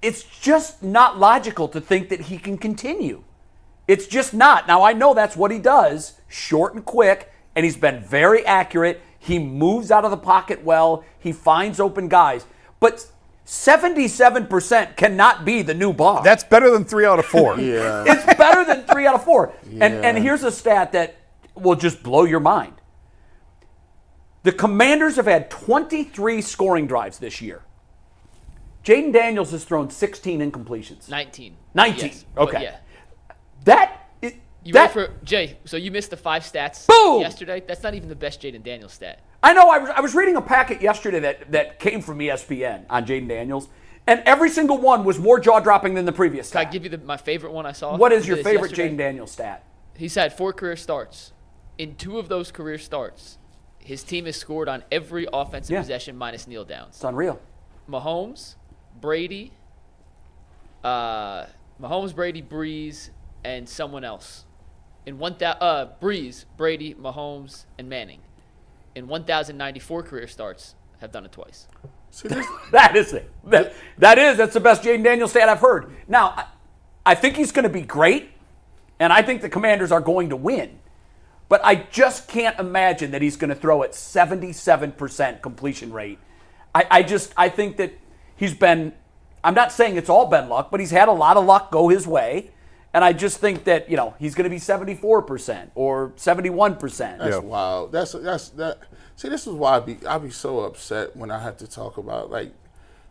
it's just not logical to think that he can continue. It's just not. Now, I know that's what he does, short and quick, and he's been very accurate. He moves out of the pocket well. He finds open guys. But 77% cannot be the new bar. That's better than 3 out of 4. Yeah. It's better than 3 out of 4. And here's a stat that will just blow your mind. The Commanders have had 23 scoring drives this year. Jaden Daniels has thrown 16 incompletions. 19. 19. Yes, but Okay. yeah. You ready for Jay? So you missed the 5 stats Boom! yesterday. That's not even the best Jaden Daniels stat. I know. I was reading a packet yesterday that came from ESPN on Jaden Daniels, and every single one was more jaw-dropping than the previous Can I stat. give you my favorite one I saw? What is your This favorite yesterday? Jaden Daniels stat? He's had 4 career starts. In 2 of those career starts, his team has scored on every offensive possession minus kneel downs. It's unreal. Mahomes, Brady, Breeze, and someone else. Breeze, Brady, Mahomes, and Manning. In 1,094 career starts, have done it twice. See, this, That's the best Jaden Daniels stat I've heard. Now, I think he's going to be great, and I think the Commanders are going to win. But I just can't imagine that he's going to throw at 77% completion rate. I think that he's been, I'm not saying it's all been luck, but he's had a lot of luck go his way. And I just think that, he's going to be 74% or 71%. That's wild. That's that. See, this is why I'd be so upset when I have to talk about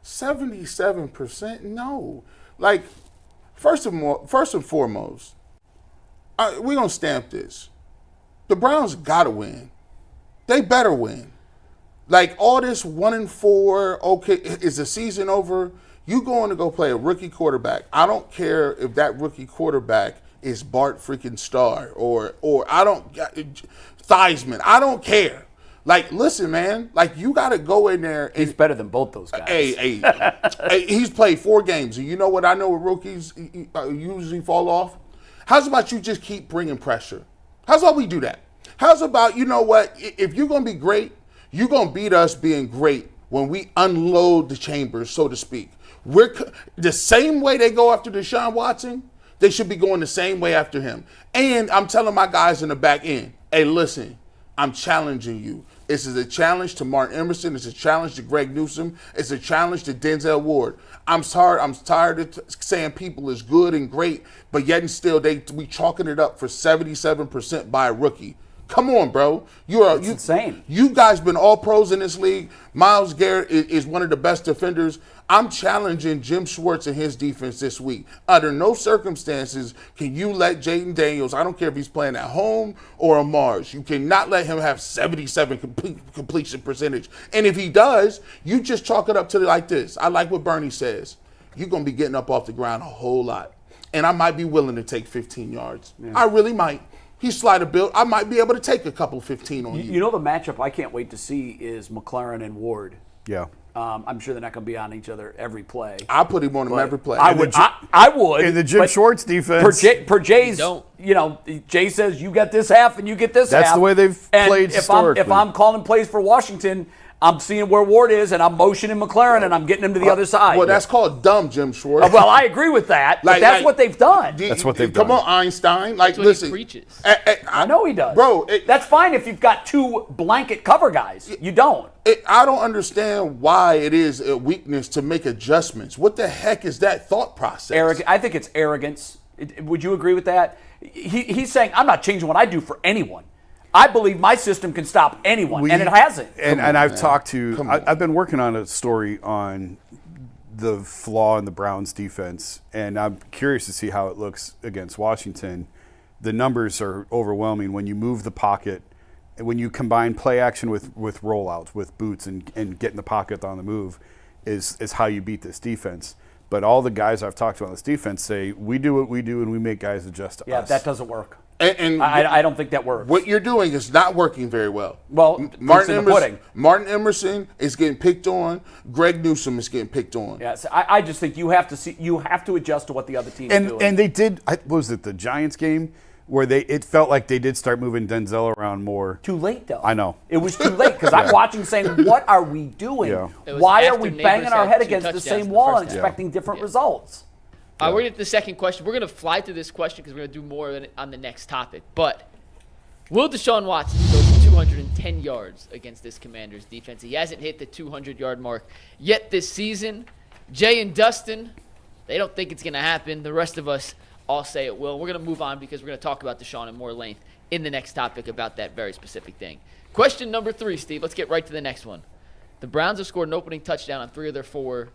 77%. No, first and foremost, we're gonna stamp this. The Browns gotta win. They better win. All this 1-4. Okay, is the season over? You going to go play a rookie quarterback. I don't care if that rookie quarterback is Bart freaking Starr or Theismann. I don't care. Listen, man. You got to go in there. And, he's better than both those guys. Hey, he's played 4 games. And you know what I know with rookies usually fall off? How's about you just keep bringing pressure? How's about we do that? How's about, you know what? If you're going to be great, you're going to beat us being great when we unload the chambers, so to speak. We're the same way they go after Deshaun Watson, they should be going the same way after him. And I'm telling my guys in the back end, hey, listen, I'm challenging you. This is a challenge to Martin Emerson. It's a challenge to Greg Newsome. It's a challenge to Denzel Ward. I'm tired of saying people is good and great, but yet and still we chalking it up for 77% by a rookie. Come on, bro. You insane. You guys been all pros in this league. Myles Garrett is one of the best defenders. I'm challenging Jim Schwartz and his defense this week. Under no circumstances can you let Jaden Daniels, I don't care if he's playing at home or on Mars, you cannot let him have 77 completion percentage. And if he does, you just chalk it up to like this. I like what Bernie says. You're going to be getting up off the ground a whole lot. And I might be willing to take 15 yards. Yeah. I really might. He's slider built. I might be able to take a couple 15 on you. You know the matchup I can't wait to see is McLaurin and Ward. Yeah. I'm sure they're not going to be on each other every play. I put him on him every play. I would. In the Jim Schwartz defense. Per Jay's, Jay says you get this half and you get this half. That's the way they've played historically. If I'm calling plays for Washington, I'm seeing where Ward is, and I'm motioning McLaurin, and I'm getting him to the other side. Well, that's called dumb, Jim Schwartz. Well, I agree with that, but that's what they've done. That's what they've done. Come on, Einstein. That's what listen. he preaches. I know he does. Bro. That's fine if you've got 2 blanket cover guys. You don't. I don't understand why it is a weakness to make adjustments. What the heck is that thought process? I think it's arrogance. Would you agree with that? He's saying, I'm not changing what I do for anyone. I believe my system can stop anyone, and it hasn't. And I've talked to, I've been working on a story on the flaw in the Browns defense, and I'm curious to see how it looks against Washington. The numbers are overwhelming when you move the pocket, and when you combine play action with rollouts, with boots, and get in the pocket on the move, is how you beat this defense. But all the guys I've talked to on this defense say, we do what we do, and we make guys adjust to us. Yeah, that doesn't work. And I don't think that works. What you're doing is not working very well. Well, Martin Emerson is getting picked on. Greg Newsome is getting picked on. Yes, I just think you have to adjust to what the other team is doing. And they did. What was it, the Giants game, where it felt like they did start moving Denzel around more. Too late, though. I know. It was too late because I'm watching saying, what are we doing? Yeah. Why are we banging our head against the same wall and expecting different results? We're going to get to the second question. We're going to fly through this question because we're going to do more on the next topic. But will Deshaun Watson go for 210 yards against this Commanders defense? He hasn't hit the 200-yard mark yet this season. Jay and Dustin, they don't think it's going to happen. The rest of us all say it will. We're going to move on because we're going to talk about Deshaun in more length in the next topic about that very specific thing. Question number 3, Steve. Let's get right to the next one. The Browns have scored an opening touchdown on 3 of their 4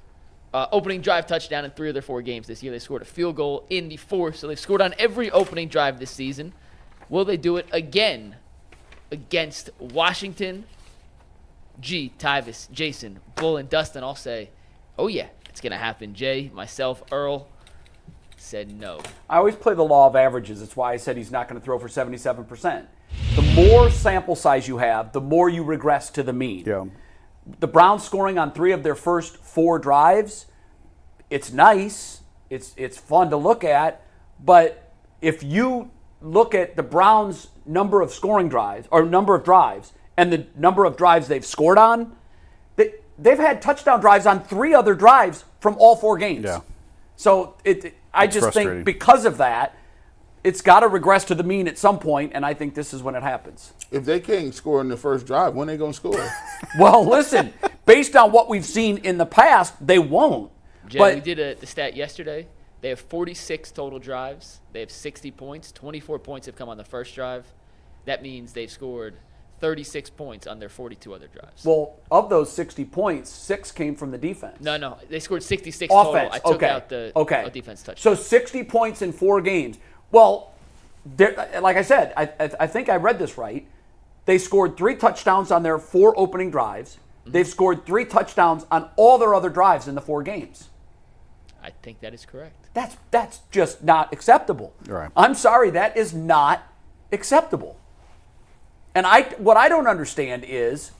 opening drive touchdown in 3 of their 4 games this year. They scored a field goal in the 4th, so they've scored on every opening drive this season. Will they do it again against Washington? G, Tyvis, Jason, Bull, and Dustin all say, oh yeah, it's going to happen. Jay, myself, Earl said no. I always play the law of averages. That's why I said he's not going to throw for 77%. The more sample size you have, the more you regress to the mean. Yeah. The Browns scoring on 3 of their first 4 drives, it's nice. It's fun to look at. But if you look at the Browns' number of scoring drives or number of drives and the number of drives they've scored on, they've had touchdown drives on 3 other drives from all 4 games. Yeah. So I just think because of that, it's got to regress to the mean at some point, and I think this is when it happens. If they can't score in the first drive, when are they going to score? Well, listen, based on what we've seen in the past, they won't. Jay, But we did the stat yesterday. They have 46 total drives. They have 60 points. 24 points have come on the first drive. That means they've scored 36 points on their 42 other drives. well, of those 60 points, 6 came from the defense. No, they scored 66 Offense. total. I took Okay. out the okay. defense touchdown. So 60 points in 4 games. Well, like I said, I think I read this right. They scored 3 touchdowns on their 4 opening drives. They've scored 3 touchdowns on all their other drives in the 4 games. I think that is correct. That's just not acceptable. Right. I'm sorry, that is not acceptable. And what I don't understand is,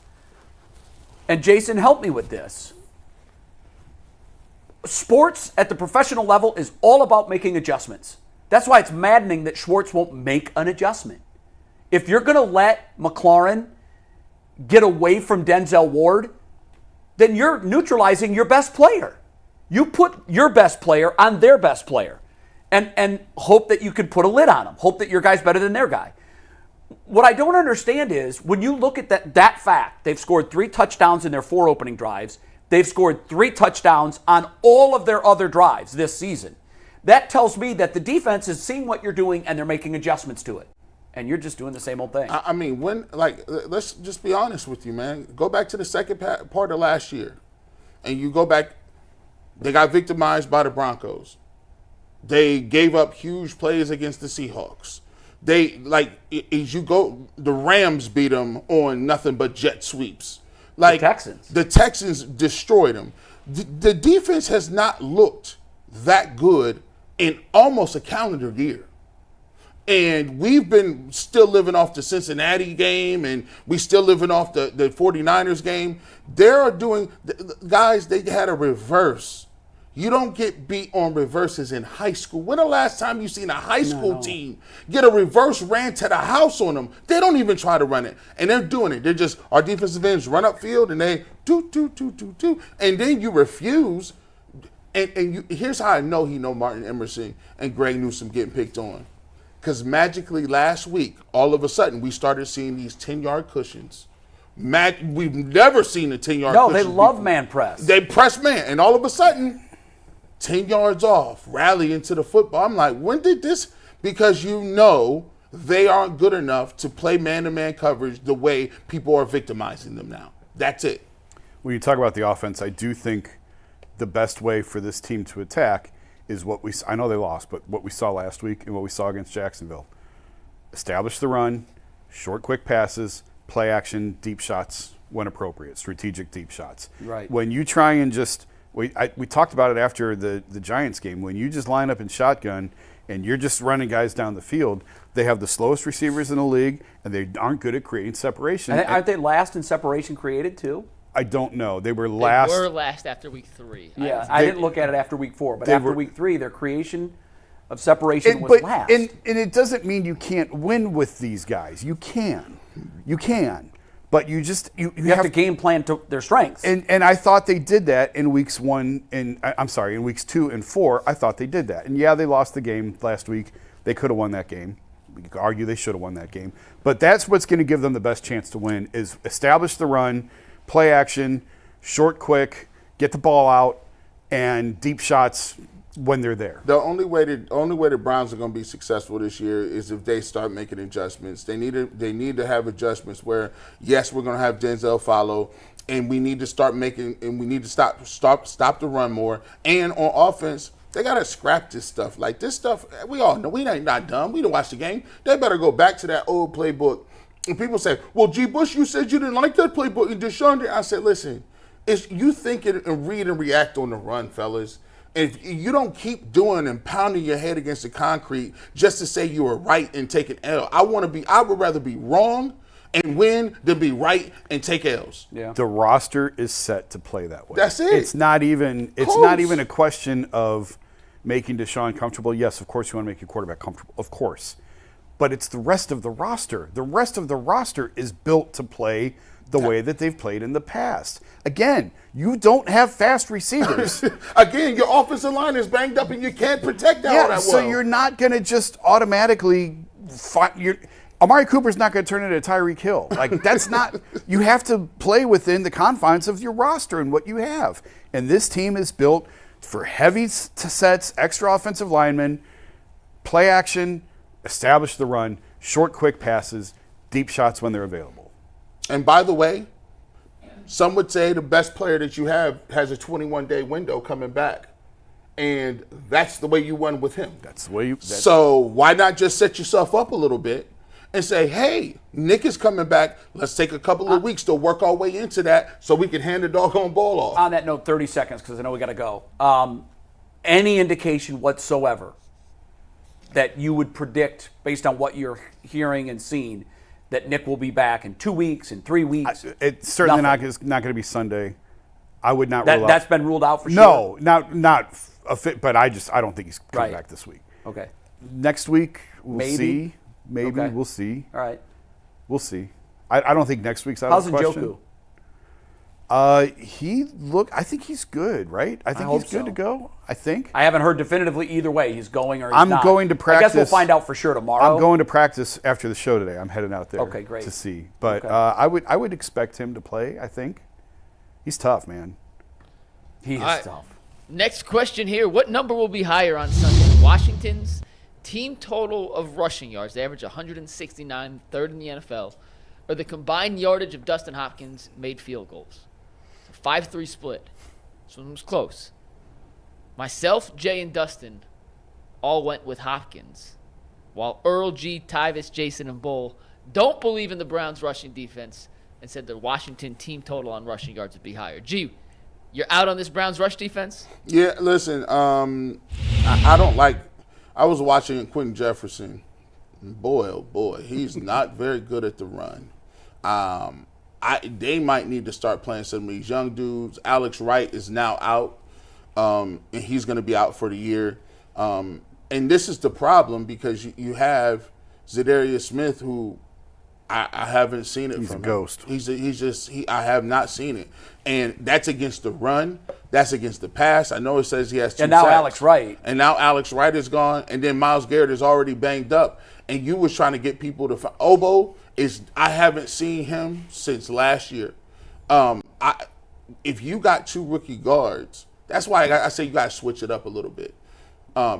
and Jason, help me with this, sports at the professional level is all about making adjustments. That's why it's maddening that Schwartz won't make an adjustment. If you're going to let McLaurin get away from Denzel Ward, then you're neutralizing your best player. You put your best player on their best player and hope that you can put a lid on them. Hope that your guy's better than their guy. What I don't understand is when you look at that fact, they've scored 3 touchdowns in their 4 opening drives. They've scored 3 touchdowns on all of their other drives this season. That tells me that the defense is seeing what you're doing and they're making adjustments to it. And you're just doing the same old thing. I mean, let's just be honest with you, man. Go back to the second part of last year. And you go back, they got victimized by the Broncos. They gave up huge plays against the Seahawks. As you go, the Rams beat them on nothing but jet sweeps. The Texans. The Texans destroyed them. The defense has not looked that good in almost a calendar year. And we've been still living off the Cincinnati game, and we still living off the 49ers game. Guys, they had a reverse. You don't get beat on reverses in high school. When the last time you seen a high school team get a reverse ran to the house on them? They don't even try to run it. And they're doing it. They're just, our defensive ends run upfield and they do. And then you refuse. Here's how I know Martin Emerson and Greg Newsome getting picked on. Because magically last week, all of a sudden, we started seeing these 10-yard cushions. We've never seen a 10-yard cushion. No, they love man press. They press man. And all of a sudden, 10 yards off, rally into the football. I'm like, when did this? Because they aren't good enough to play man-to-man coverage the way people are victimizing them now. That's it. When you talk about the offense, I do think the best way for this team to attack is I know they lost, but what we saw last week and what we saw against Jacksonville. Establish the run, short, quick passes, play action, deep shots when appropriate, strategic deep shots. Right. When you try and just we talked about it after the Giants game. When you just line up in shotgun and you're just running guys down the field, they have the slowest receivers in the league, and they aren't good at creating separation. Aren't they last in separation created too? I don't know. They were last. They were last after week 3. Yeah, I didn't look at it after week 4, but after week 3, their creation of separation was last. And it doesn't mean you can't win with these guys. You can. But you just you have to game plan to their strengths. And I thought they did that in weeks 1 and in weeks 2 and 4. I thought they did that. And yeah, they lost the game last week. They could have won that game. We could argue they should have won that game. But that's what's going to give them the best chance to win is establish the run, play action, short, quick, get the ball out, and deep shots when they're there. The only way the Browns are going to be successful this year is if they start making adjustments. They need to have adjustments where, yes, we're going to have Denzel follow, and we need to start making, and we need to stop the run more. And on offense, they got to scrap this stuff. Like this stuff, we all know we ain't not dumb. We didn't watch the game. They better go back to that old playbook. And people say, well, G. Bush, you said you didn't like that playbook. And Deshaun did. I said, listen, you think it and read and react on the run, fellas. And if you don't keep doing and pounding your head against the concrete just to say you were right and take an L, I would rather be wrong and win than be right and take L's. Yeah. The roster is set to play that way. That's it. It's not even a question of making Deshaun comfortable. Yes, of course you want to make your quarterback comfortable. Of course. But it's the rest of the roster. The rest of the roster is built to play the way that they've played in the past. Again, you don't have fast receivers. Again, your offensive line is banged up and you can't protect that all that well. So you're not going to just automatically Amari Cooper's not going to turn into Tyreek Hill. Like, that's not – you have to play within the confines of your roster and what you have. And this team is built for heavy sets, extra offensive linemen, play action, establish the run, short, quick passes, deep shots when they're available. And by the way, some would say the best player that you have has a 21-day window coming back. And that's the way you won with him. That's the way you – So why not just set yourself up a little bit and say, hey, Nick is coming back. Let's take a couple of weeks to work our way into that so we can hand the doggone ball off. On that note, 30 seconds because I know we got to go. Any indication whatsoever that you would predict, based on what you're hearing and seeing, that Nick will be back in 2 weeks, in 3 weeks? It's certainly not going to be Sunday. I would not rule out. That's been ruled out for sure? No, not a fit, but I don't think he's coming back this week. Okay. Next week, we'll see. Maybe. Okay. We'll see. All right. We'll see. I don't think next week's out How's of the question. Njoku? I think he's good, right? I think he's good to go. I think. I haven't heard definitively either way. He's going or he's I'm not. going to practice. I guess we'll find out for sure tomorrow. I'm going to practice after the show today. I'm heading out there. Okay, great. To see. But I would expect him to play, I think. He's tough, man. He is tough. Next question here. What number will be higher on Sunday? Washington's team total of rushing yards. They average 169, third in the NFL. Or the combined yardage of Dustin Hopkins made field goals. 5-3 split. So it was close. Myself, Jay, and Dustin all went with Hopkins. While Earl, G, Tyvis, Jason, and Bull don't believe in the Browns' rushing defense and said the Washington team total on rushing yards would be higher. G, you're out on this Browns rush defense? Yeah, listen, I don't like – I was watching Quentin Jefferson. Boy, oh boy, he's not very good at the run. They might need to start playing some of these young dudes. Alex Wright is now out, and he's going to be out for the year. And this is the problem because you have Zadarius Smith, who I haven't seen it from him. He's a ghost. I have not seen it. And that's against the run. That's against the pass. I know it says he has 2 And now sacks. Alex Wright. And now Alex Wright is gone. And then Myles Garrett is already banged up. And you was trying to get people to – Obo is – I haven't seen him since last year. If you got 2 rookie guards, that's why I say you got to switch it up a little bit.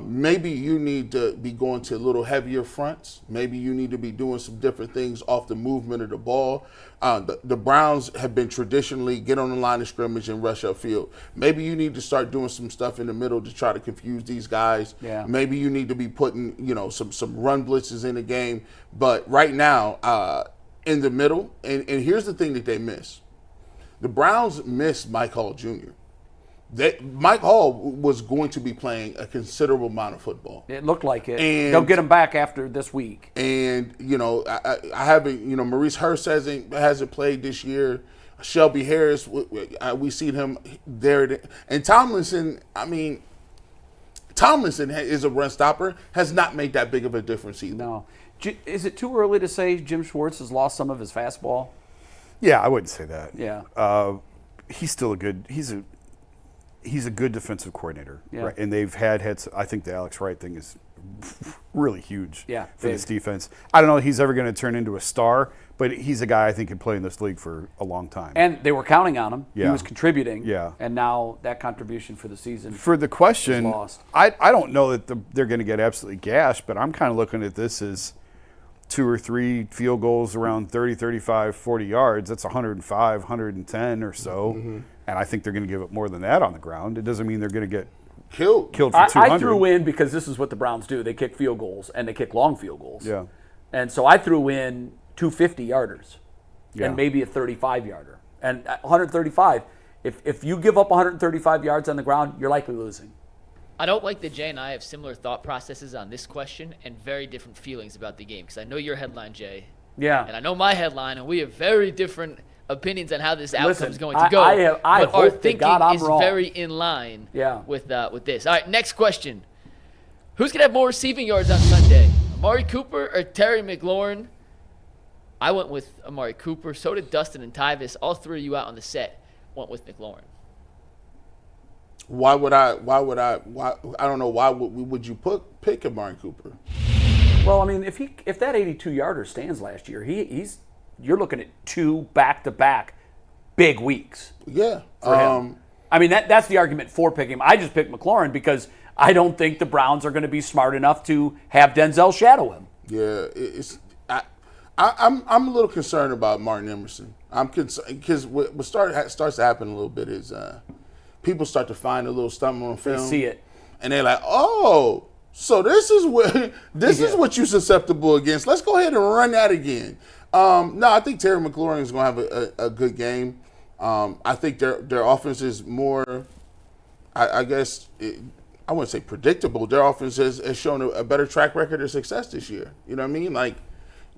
Maybe you need to be going to a little heavier fronts. Maybe you need to be doing some different things off the movement of the ball. The Browns have been traditionally get on the line of scrimmage and rush upfield. Maybe you need to start doing some stuff in the middle to try to confuse these guys. Yeah. Maybe you need to be putting, some run blitzes in the game. But right now, in the middle, and here's the thing that they miss. The Browns miss Mike Hall Jr. Mike Hall was going to be playing a considerable amount of football. It looked like it. And they'll get him back after this week. And, I haven't, Maurice Hurst hasn't played this year. Shelby Harris, we seen him there. And Tomlinson is a run stopper, has not made that big of a difference either. No. Is it too early to say Jim Schwartz has lost some of his fastball? Yeah, I wouldn't say that. Yeah. He's still he's a good defensive coordinator. Yeah. Right? And they've had I think the Alex Wright thing is really huge for this defense. I don't know if he's ever going to turn into a star, but he's a guy I think can play in this league for a long time. And they were counting on him. Yeah. He was contributing. Yeah. And now that contribution for the season for the question, is lost. I don't know that they're going to get absolutely gashed, but I'm kind of looking at this as 2 or 3 field goals around 30, 35, 40 yards. That's 105, 110 or so. Mm-hmm. And I think they're going to give up more than that on the ground. It doesn't mean they're going to get killed for 200. I threw in because this is what the Browns do. They kick field goals, and they kick long field goals. Yeah. And so I threw in 2 50-yarders and maybe a 35-yarder. And 135, if you give up 135 yards on the ground, you're likely losing. I don't like that Jay and I have similar thought processes on this question and very different feelings about the game. Because I know your headline, Jay. Yeah. And I know my headline, and we have very different opinions on how this outcome is going to go. I but our hope to thinking God I'm is wrong. very in line with this. All right, next question. Who's going to have more receiving yards on Sunday? Amari Cooper or Terry McLaurin? I went with Amari Cooper. So did Dustin and Tyvis. All three of you out on the set went with McLaurin. Why don't know, why would you pick Amari Cooper? Well, I mean, if that 82-yarder stands last year, you're looking at 2 back-to-back big weeks. Yeah. For him. I mean, that's the argument for picking him. I just picked McLaurin because I don't think the Browns are going to be smart enough to have Denzel shadow him. Yeah, I'm a little concerned about Martin Emerson. I'm concerned because what starts to happen a little bit is people start to find a little something on film. They see it, and they're like, "Oh, so this is what you're susceptible against. Let's go ahead and run that again." No, I think Terry McLaurin is going to have a good game. I think their offense is more, I guess, I wouldn't say predictable. Their offense has shown a better track record of success this year. You know what I mean? Like,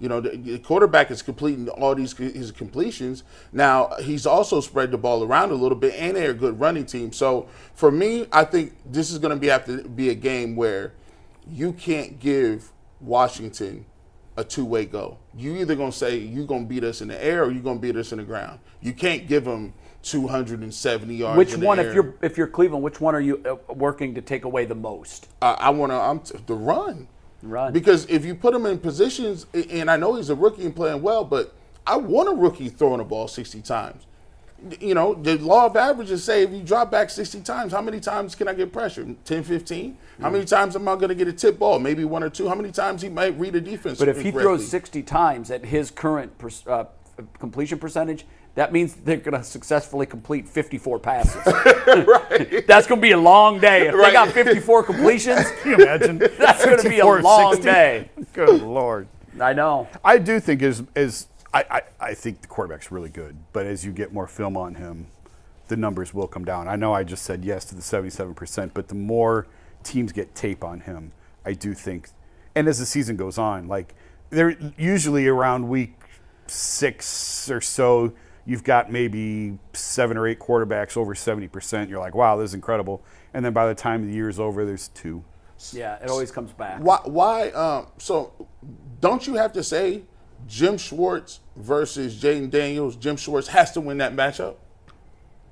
you know, the quarterback is completing all his completions. Now, he's also spread the ball around a little bit, and they're a good running team. So, for me, I think this is going to have to be a game where you can't give Washington a two-way go. You either going to say you're going to beat us in the air or you're going to beat us in the ground. You can't give them 270 yards Which in the one, air. if you're Cleveland, which one are you working to take away the most? The run. Because if you put him in positions, and I know he's a rookie and playing well, but I want a rookie throwing the ball 60 times. You know, the law of averages say if you drop back 60 times, how many times can I get pressure? 10, 15? How many times am I going to get a tip ball? Maybe 1 or 2. How many times he might read a defense? But if he throws 60 times at his current completion percentage, that means they're going to successfully complete 54 passes. Right. That's going to be a long day. If they got 54 completions, Can you imagine? that's going to be a long 60? day. Good Lord. I know. I do think I think the quarterback's really good, but as you get more film on him, the numbers will come down. I know I just said yes to the 77%, but the more teams get tape on him, I do think, and as the season goes on, like they're usually around week 6 or so, you've got maybe 7 or 8 quarterbacks over 70%. You're like, wow, this is incredible. And then by the time the year's over, there's 2. Yeah, it always comes back. Why? So don't you have to say Jim Schwartz versus Jaden Daniels? Jim Schwartz has to win that matchup.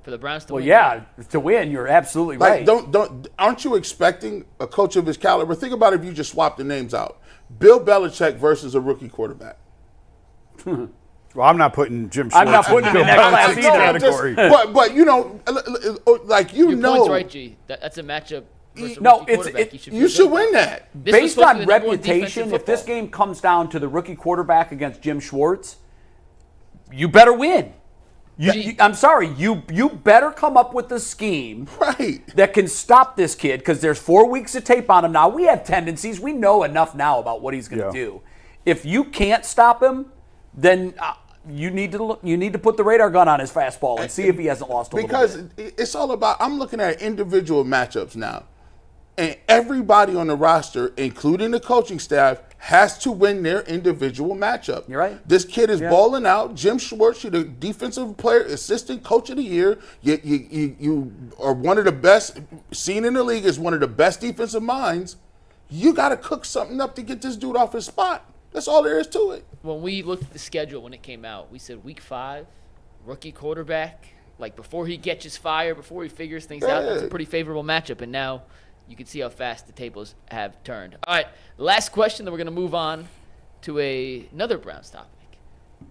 For the Browns to Well, win. yeah, to win, you're absolutely Like, right. aren't you expecting a coach of his caliber? Think about if you just swap the names out. Bill Belichick versus a rookie quarterback. Well, I'm not putting Jim Schwartz I'm not putting him in that class Belichick's either. category. But you know, like Your know, point's right, G. That's a matchup versus a No, rookie it's- quarterback. you should win that. This was Based supposed to on be the number one reputation, defense in if this football. game comes down to the rookie quarterback against Jim Schwartz, you better win. I'm sorry, you better come up with a scheme Right. that can stop this kid because there's 4 weeks of tape on him now. We have tendencies. We know enough now about what he's going to do. If you can't stop him, then you need to put the radar gun on his fastball and see if he hasn't lost a little bit. Because it's all about, I'm looking at individual matchups now. And everybody on the roster, including the coaching staff, has to win their individual matchup. You're right. This kid is balling out. Jim Schwartz, you're the defensive player, assistant coach of the year. You are one of the best, seen in the league as one of the best defensive minds. You got to cook something up to get this dude off his spot. That's all there is to it. When we looked at the schedule when it came out, we said week 5, rookie quarterback. Like before he catches fire, before he figures things out, that's a pretty favorable matchup. And now you can see how fast the tables have turned. All right, last question, then we're going to move on to another Browns topic.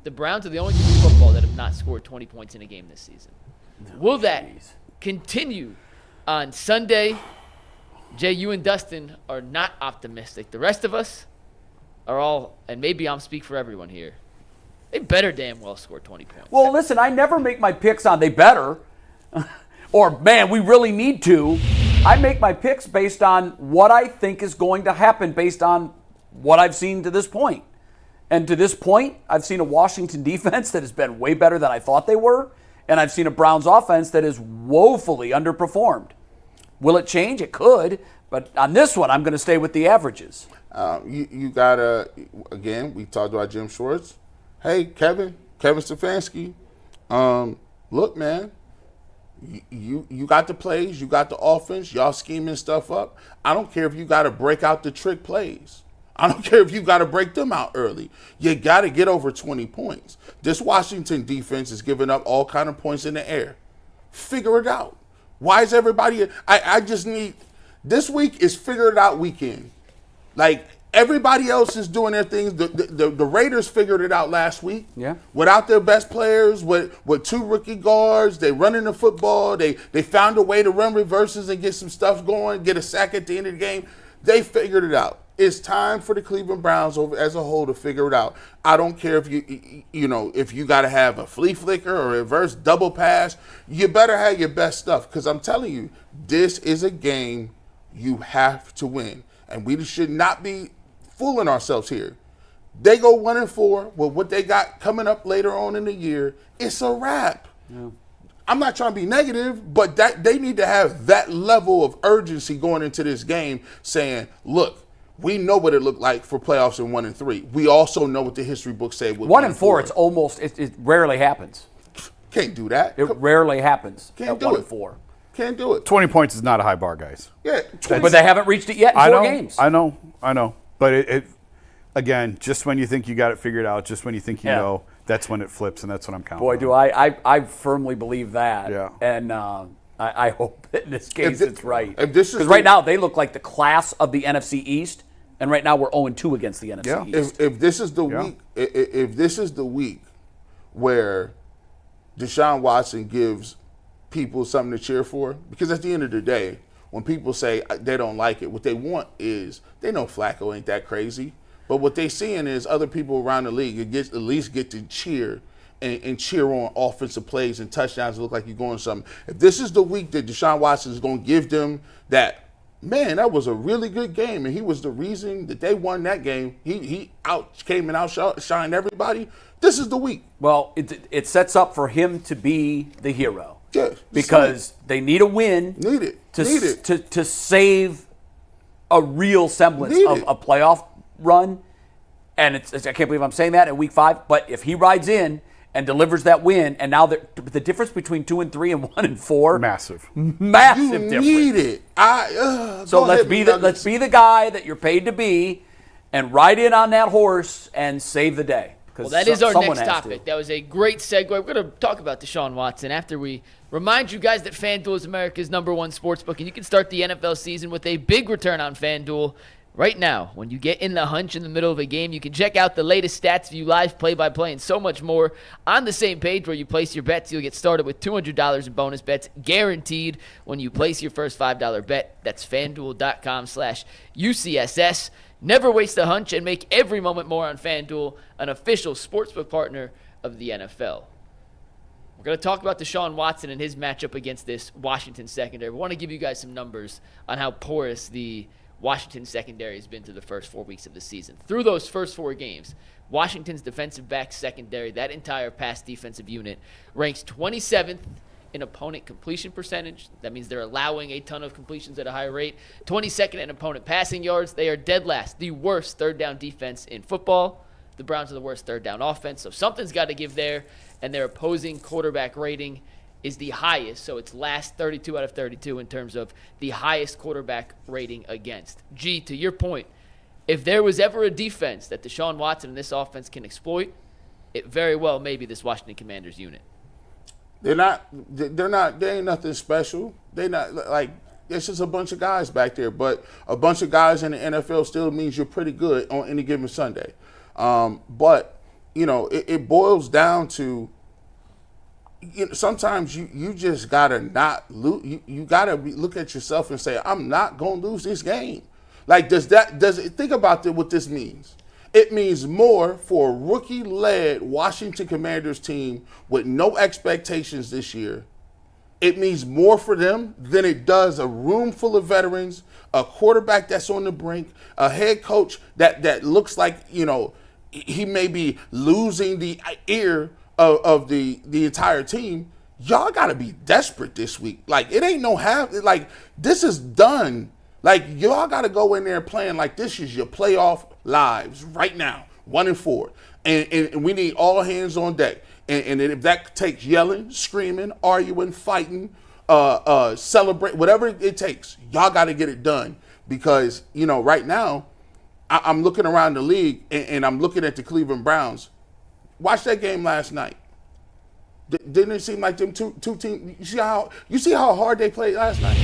The Browns are the only team in football that have not scored 20 points in a game this season. Will that continue on Sunday? Jay, you and Dustin are not optimistic. The rest of us are all, and maybe I'm speak for everyone here, they better damn well score 20 points. Well, listen, I never make my picks on they better or, man, we really need to. I make my picks based on what I think is going to happen based on what I've seen to this point. And to this point, I've seen a Washington defense that has been way better than I thought they were, and I've seen a Browns offense that is woefully underperformed. Will it change? It could. But on this one, I'm going to stay with the averages. You got to, again, we talked about Jim Schwartz. Hey, Kevin Stefanski, look, man, you got the plays, you got the offense, y'all scheming stuff up. I don't care if you got to break out the trick plays. I don't care if you got to break them out early. You got to get over 20 points. This Washington defense is giving up all kind of points in the air. Figure it out. Why is everybody – I just need – this week is figure it out weekend. Like, everybody else is doing their things. The Raiders figured it out last week. Yeah. Without their best players, with 2 rookie guards, they running the football. They found a way to run reverses and get some stuff going, get a sack at the end of the game. They figured it out. It's time for the Cleveland Browns as a whole to figure it out. I don't care if if you got to have a flea flicker or a reverse double pass. You better have your best stuff, because I'm telling you, this is a game you have to win, and we should not be fooling ourselves here. They go 1-4 with what they got coming up later on in the year. It's a wrap. Yeah. I'm not trying to be negative, but that they need to have that level of urgency going into this game, saying, look, we know what it looked like for playoffs in 1 and 3. We also know what the history books say. With 1 and 4, it's almost it rarely happens. Can't do that. It rarely happens. Can't do 1 it. and 4. Can't do it. 20 points is not a high bar, guys. Yeah, but they haven't reached it yet in 4 games. I know. But it again, just when you think you got it figured out, just when you think you know, that's when it flips, and that's what I'm counting. Boy, on. do I firmly believe that. Yeah. And I hope that in this case it's right. Because right now they look like the class of the NFC East, and right now we're 0-2 against the NFC East. If this is the week, if this is the week where Deshaun Watson gives people something to cheer for, because at the end of the day, when people say they don't like it, what they want is, they know Flacco ain't that crazy, but what they seeing is other people around the league at least get to cheer and cheer on offensive plays and touchdowns that look like you're going something. If this is the week that Deshaun Watson is going to give them that, man, that was a really good game, and he was the reason that they won that game. He came and outshined everybody. This is the week. Well, it sets up for him to be the hero. Yeah, because they need a win. Need it. To save a real semblance of a playoff run. And I can't believe I'm saying that in week 5. But if he rides in and delivers that win, and now the difference between 2 and 3 and 1 and 4, massive You difference. need it. So let's be the guy that you're paid to be, and ride in on that horse and save the day. Well, that is our next topic. That was a great segue. We're going to talk about Deshaun Watson after we remind you guys that FanDuel is America's #1 sportsbook, and you can start the NFL season with a big return on FanDuel. Right now, when you get in the hunch in the middle of a game, you can check out the latest stats, view live play-by-play, and so much more on the same page where you place your bets. You'll get started with $200 in bonus bets guaranteed when you place your first $5 bet. That's FanDuel.com/UCSS. Never waste a hunch and make every moment more on FanDuel, an official sportsbook partner of the NFL. We're going to talk about Deshaun Watson and his matchup against this Washington secondary. We want to give you guys some numbers on how porous the Washington secondary has been through the first 4 weeks of the season. Through those first 4 games, Washington's defensive back secondary, that entire pass defensive unit, ranks 27th in opponent completion percentage. That means they're allowing a ton of completions at a high rate. 22nd in opponent passing yards. They are dead last, the worst third down defense in football. The Browns are the worst third down offense, so something's got to give there, and their opposing quarterback rating is the highest, so it's last 32 out of 32 in terms of the highest quarterback rating against. G, to your point, if there was ever a defense that Deshaun Watson and this offense can exploit, it very well may be this Washington Commanders unit. They ain't nothing special. They not like, it's just a bunch of guys back there, but a bunch of guys in the NFL still means you're pretty good on any given Sunday. But, it boils down to, sometimes you just gotta not lose. You gotta look at yourself and say, I'm not gonna lose this game. Like, think about what this means. It means more for a rookie-led Washington Commanders team with no expectations this year. It means more for them than it does a room full of veterans, a quarterback that's on the brink, a head coach that looks like, he may be losing the ear of the entire team. y'all got to be desperate this week. Like, it ain't no half. Like, this is done. Like, y'all got to go in there playing like this is your playoff lives right now, 1-4. And we need all hands on deck. And if that takes yelling, screaming, arguing, fighting, celebrate, whatever it takes, y'all got to get it done. Because, right now, I'm looking around the league and I'm looking at the Cleveland Browns. Watch that game last night. Didn't it seem like them two teams? You see how hard they played last night?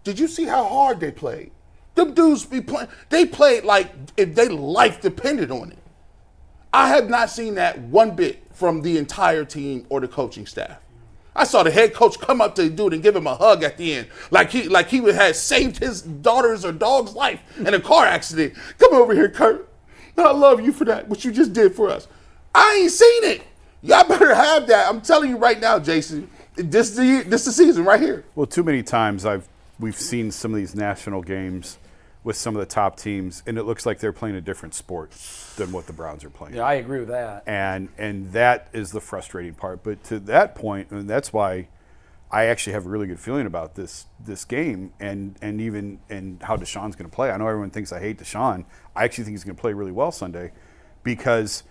Did you see how hard they played? Them dudes be playing. They played like if their life depended on it. I have not seen that one bit from the entire team or the coaching staff. I saw the head coach come up to the dude and give him a hug at the end, like he had saved his daughter's or dog's life in a car accident. Come over here, Kurt. I love you for that, what you just did for us. I ain't seen it. Y'all better have that. I'm telling you right now, Jason. This the season right here. Well, too many times we've seen some of these national games with some of the top teams, and it looks like they're playing a different sport than what the Browns are playing. Yeah, I agree with that. And that is the frustrating part. But to that point, and that's why I actually have a really good feeling about this game and how Deshaun's going to play. I know everyone thinks I hate Deshaun. I actually think he's going to play really well Sunday because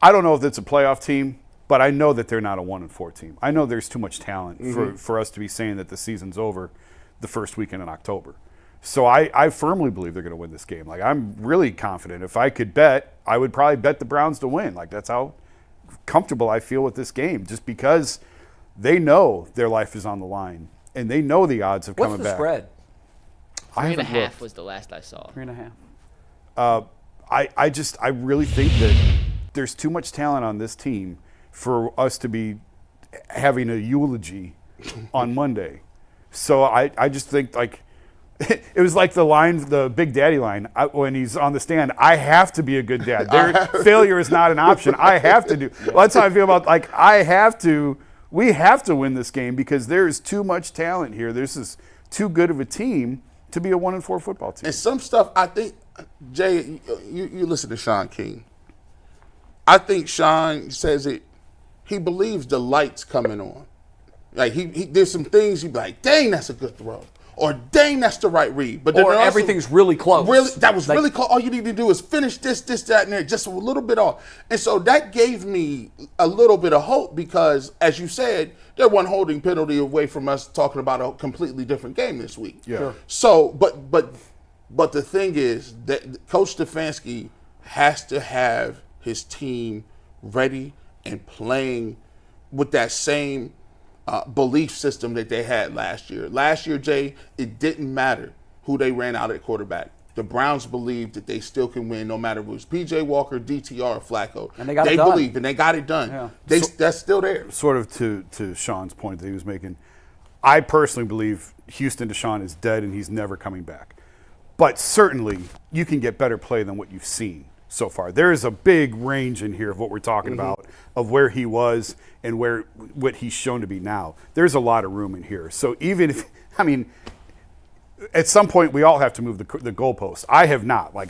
I don't know if it's a playoff team, but I know that they're not a 1-4 team. I know there's too much talent for us to be saying that the season's over the first weekend in October. So I firmly believe they're going to win this game. Like, I'm really confident. If I could bet, I would probably bet the Browns to win. Like, that's how comfortable I feel with this game, just because they know their life is on the line, and they know the odds of coming back. What's the spread? 3.5 was the last I saw. 3.5. I really think that there's too much talent on this team for us to be having a eulogy on Monday. So I just think, like, it was like the line, the Big Daddy line, when he's on the stand, I have to be a good dad. Failure is not an option. I have to do. Well, that's how I feel about, like, we have to win this game because there is too much talent here. This is too good of a team to be a 1-4 football team. And some stuff, I think, Jay, you listen to Sean King. I think Sean says it, he believes the light's coming on. Like, there's some things he'd be like, dang, that's a good throw. Or dang, that's the right read. But then or everything's really close. Really close. All you need to do is finish this, that, and there, just a little bit off. And so that gave me a little bit of hope because, as you said, they're one holding penalty away from us talking about a completely different game this week. Yeah. Sure. So, but the thing is that Coach Stefanski has to have his team ready and playing with that same belief system that they had last year. Last year, Jay, it didn't matter who they ran out at quarterback. The Browns believed that they still can win no matter if it was P.J. Walker, DTR, or Flacco. And they got it done. Believed, and they got it done. Yeah. That's still there. Sort of to Sean's point that he was making, I personally believe Houston Deshaun is dead and he's never coming back. But certainly, you can get better play than what you've seen so far. There is a big range in here of what we're talking about, of where he was and what he's shown to be now. There's a lot of room in here. So even if, at some point we all have to move the goalposts. I have not. Like,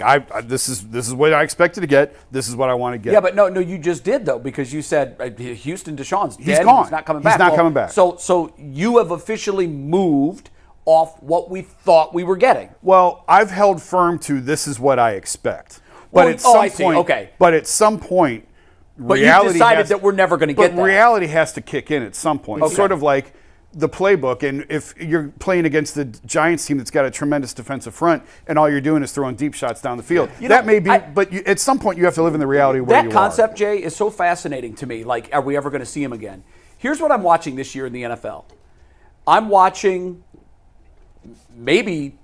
this is what I expected to get. This is what I want to get. Yeah, but no, you just did though, because you said Houston Deshaun's dead. He's gone. He's not coming back. He's not coming back. So you have officially moved off what we thought we were getting. Well, I've held firm to this is what I expect. But at some point, okay. But at some point, but you decided that we're never going to get that. But reality has to kick in at some point. Okay. Sort of like the playbook. And if you're playing against the Giants team that's got a tremendous defensive front, and all you're doing is throwing deep shots down the field, may be. But at some point, you have to live in the reality where you are. That concept, Jay, is so fascinating to me. Like, are we ever going to see him again? Here's what I'm watching this year in the NFL. I'm watching maybe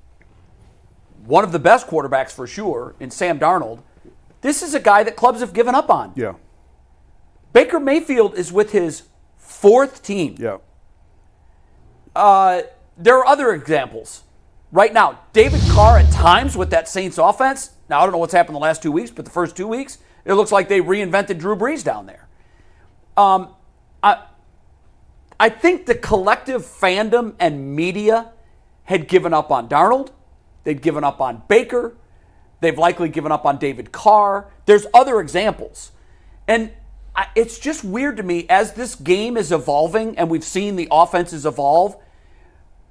one of the best quarterbacks for sure in Sam Darnold. This is a guy that clubs have given up on. Yeah. Baker Mayfield is with his fourth team. Yeah. There are other examples. Right now, David Carr at times with that Saints offense. Now, I don't know what's happened the last 2 weeks, but the first 2 weeks, it looks like they reinvented Drew Brees down there. I think the collective fandom and media had given up on Darnold. They'd given up on Baker. They've likely given up on David Carr. There's other examples. And it's just weird to me as this game is evolving and we've seen the offenses evolve.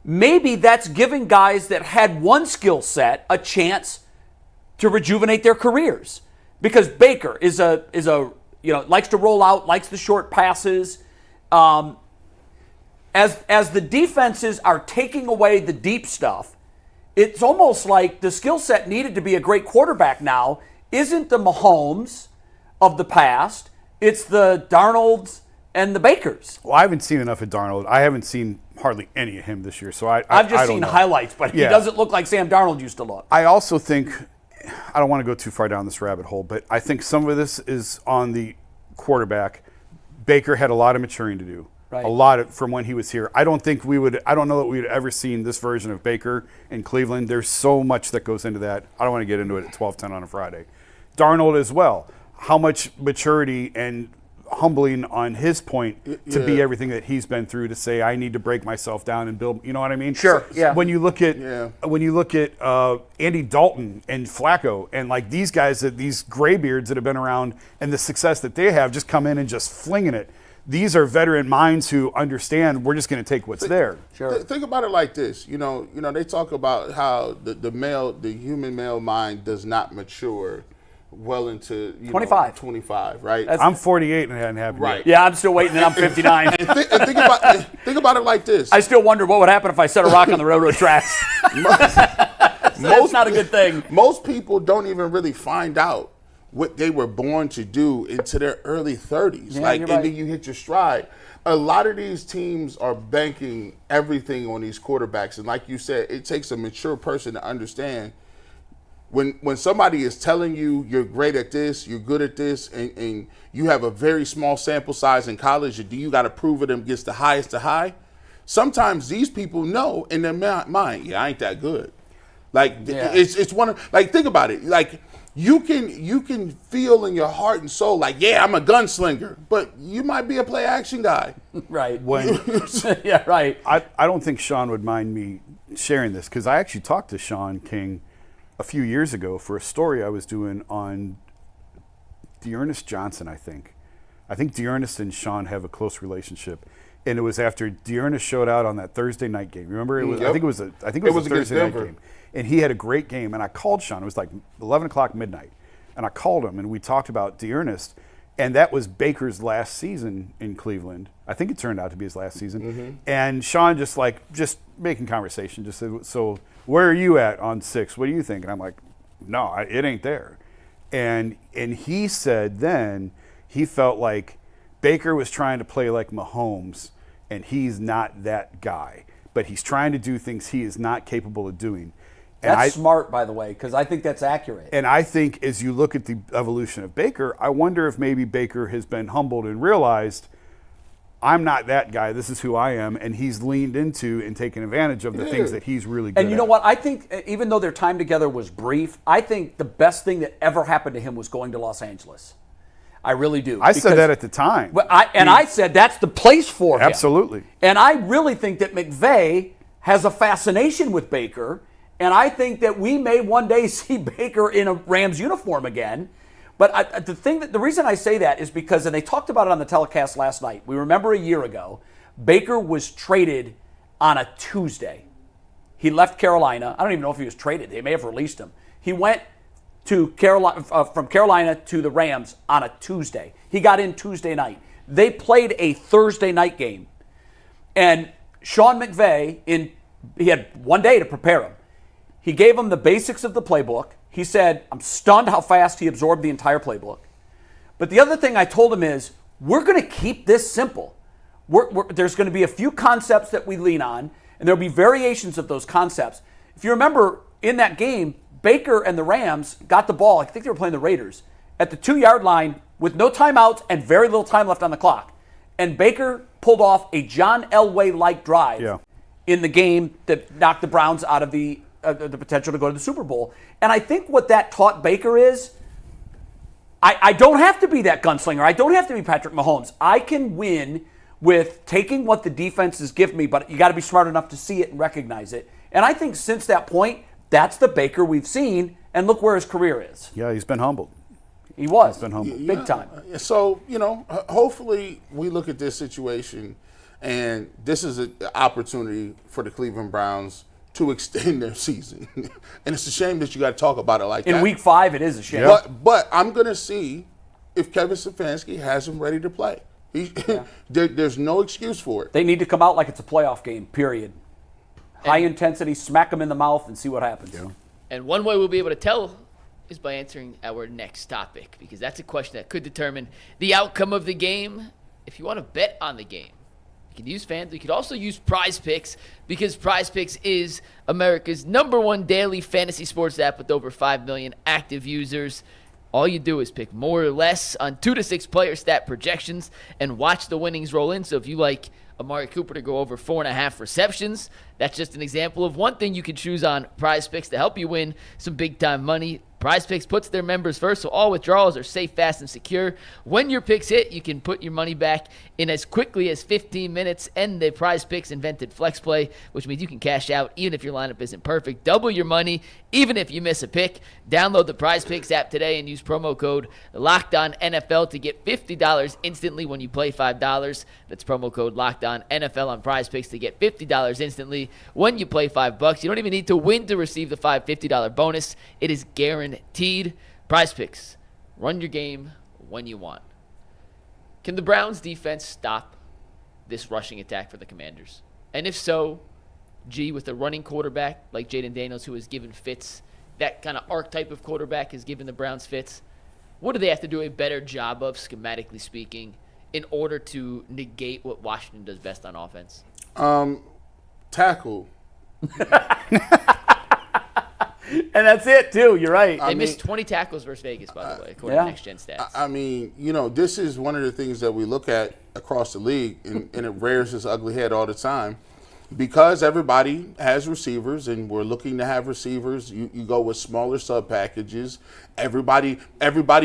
Maybe that's giving guys that had one skill set a chance to rejuvenate their careers, because Baker is a likes to roll out, likes the short passes. As the defenses are taking away the deep stuff, it's almost like the skill set needed to be a great quarterback now isn't the Mahomes of the past. It's the Darnolds and the Bakers. Well, I haven't seen enough of Darnold. I haven't seen hardly any of him this year, so I've just seen highlights, but he doesn't look like Sam Darnold used to look. I also think, I don't want to go too far down this rabbit hole, but I think some of this is on the quarterback. Baker had a lot of maturing to do. Right. A lot from when he was here. I don't know that we would ever seen this version of Baker in Cleveland. There's so much that goes into that. I don't want to get into it at 12:10 on a Friday. Darnold as well. How much maturity and humbling on his point to be everything that he's been through, to say I need to break myself down and build. You know what I mean? Sure. Yeah. When you look at Andy Dalton and Flacco and like these guys, these graybeards that have been around and the success that they have, just come in and just flinging it. These are veteran minds who understand we're just going to take what's there. Sure. Think about it like this. You know, they talk about how the human male mind does not mature well into 25. 25, right? I'm 48 and I hadn't happened Right. yet. Yeah, I'm still waiting, and I'm 59. And think about it like this. I still wonder what would happen if I set a rock on the railroad tracks. That's not a good thing. Most people don't even really find out what they were born to do into their early 30s. Yeah, you're right. And then you hit your stride. A lot of these teams are banking everything on these quarterbacks. And like you said, it takes a mature person to understand when somebody is telling you you're great at this, you're good at this, and you have a very small sample size in college, and you got to prove it and gets the highest to high. Sometimes these people know in their mind, I ain't that good. Like it's one of, like, think about it. Like you can feel in your heart and soul like, I'm a gunslinger, but you might be a play action guy. Right. Yeah, right. I don't think Sean would mind me sharing this, because I actually talked to Sean King a few years ago for a story I was doing on Dearness Johnson, I think. I think Dearness and Sean have a close relationship. And it was after Dearness showed out on that Thursday night game. Remember? It was, I think it was a Thursday night game. And he had a great game. And I called Sean. It was like 11 o'clock midnight. And I called him and we talked about Dearness. And that was Baker's last season in Cleveland. I think it turned out to be his last season. Mm-hmm. And Sean just making conversation, just said, so where are you at on 6? What do you think? And I'm like, no, it ain't there. And he said then he felt like Baker was trying to play like Mahomes, and he's not that guy. But he's trying to do things he is not capable of doing. And that's smart, by the way, because I think that's accurate. And I think as you look at the evolution of Baker, I wonder if maybe Baker has been humbled and realized, I'm not that guy, this is who I am, and he's leaned into and taken advantage of the things that he's really good at. And you know what? I think even though their time together was brief, I think the best thing that ever happened to him was going to Los Angeles. I really do. I said that at the time. I said that's the place for him. Absolutely. And I really think that McVay has a fascination with Baker, and I think that we may one day see Baker in a Rams uniform again. But the reason I say that is because, and they talked about it on the telecast last night, we remember a year ago, Baker was traded on a Tuesday. He left Carolina. I don't even know if he was traded. They may have released him. He went to Carolina, from Carolina to the Rams on a Tuesday. He got in Tuesday night. They played a Thursday night game. And Sean McVay, he had one day to prepare him. He gave him the basics of the playbook. He said, I'm stunned how fast he absorbed the entire playbook. But the other thing I told him is, we're going to keep this simple. There's going to be a few concepts that we lean on, and there'll be variations of those concepts. If you remember, in that game, Baker and the Rams got the ball, I think they were playing the Raiders, at the 2-yard line with no timeouts and very little time left on the clock. And Baker pulled off a John Elway-like drive in the game that knocked the Browns out of the potential to go to the Super Bowl. And I think what that taught Baker is, I don't have to be that gunslinger. I don't have to be Patrick Mahomes. I can win with taking what the defenses give me, but you got to be smart enough to see it and recognize it. And I think since that point, that's the Baker we've seen, and look where his career is. Yeah, he's been humbled. He was. He's been humble. Big time. So, hopefully we look at this situation, and this is an opportunity for the Cleveland Browns to extend their season. And it's a shame that you got to talk about it like that. In week 5, it is a shame. But I'm going to see if Kevin Stefanski has him ready to play. There's no excuse for it. They need to come out like it's a playoff game, period. High intensity, smack them in the mouth and see what happens. Yeah. And one way we'll be able to tell is by answering our next topic, because that's a question that could determine the outcome of the game. If you want to bet on the game, you can use FanDuel. You could also use Prize Picks, because Prize Picks is America's #1 daily fantasy sports app with over 5 million active users. All you do is pick more or less on 2 to 6 player stat projections and watch the winnings roll in. So if you like Amari Cooper to go over 4.5 receptions, that's just an example of one thing you can choose on Prize Picks to help you win some big-time money. Prize Picks puts their members first, so all withdrawals are safe, fast, and secure. When your picks hit, you can put your money back in as quickly as 15 minutes, and the Prize Picks invented Flex Play, which means you can cash out even if your lineup isn't perfect. Double your money even if you miss a pick. Download the Prize Picks app today and use promo code LOCKEDONNFL to get $50 instantly when you play $5. That's promo code LOCKEDONNFL on Prize Picks to get $50 instantly when you play $5. You don't even need to win to receive the $50 bonus. It is guaranteed. Prize Picks. Run your game when you want. Can the Browns defense stop this rushing attack for the Commanders? And if so, with a running quarterback like Jaden Daniels, who has given fits, that kind of archetype of quarterback has given the Browns fits, what do they have to do a better job of, schematically speaking, in order to negate what Washington does best on offense? Tackle. And that's it, too. You're right. They missed 20 tackles versus Vegas, by the way, according to Next Gen Stats. I mean, this is one of the things that we look at across the league, and it rears its ugly head all the time. Because everybody has receivers, and we're looking to have receivers, you go with smaller sub packages. Everybody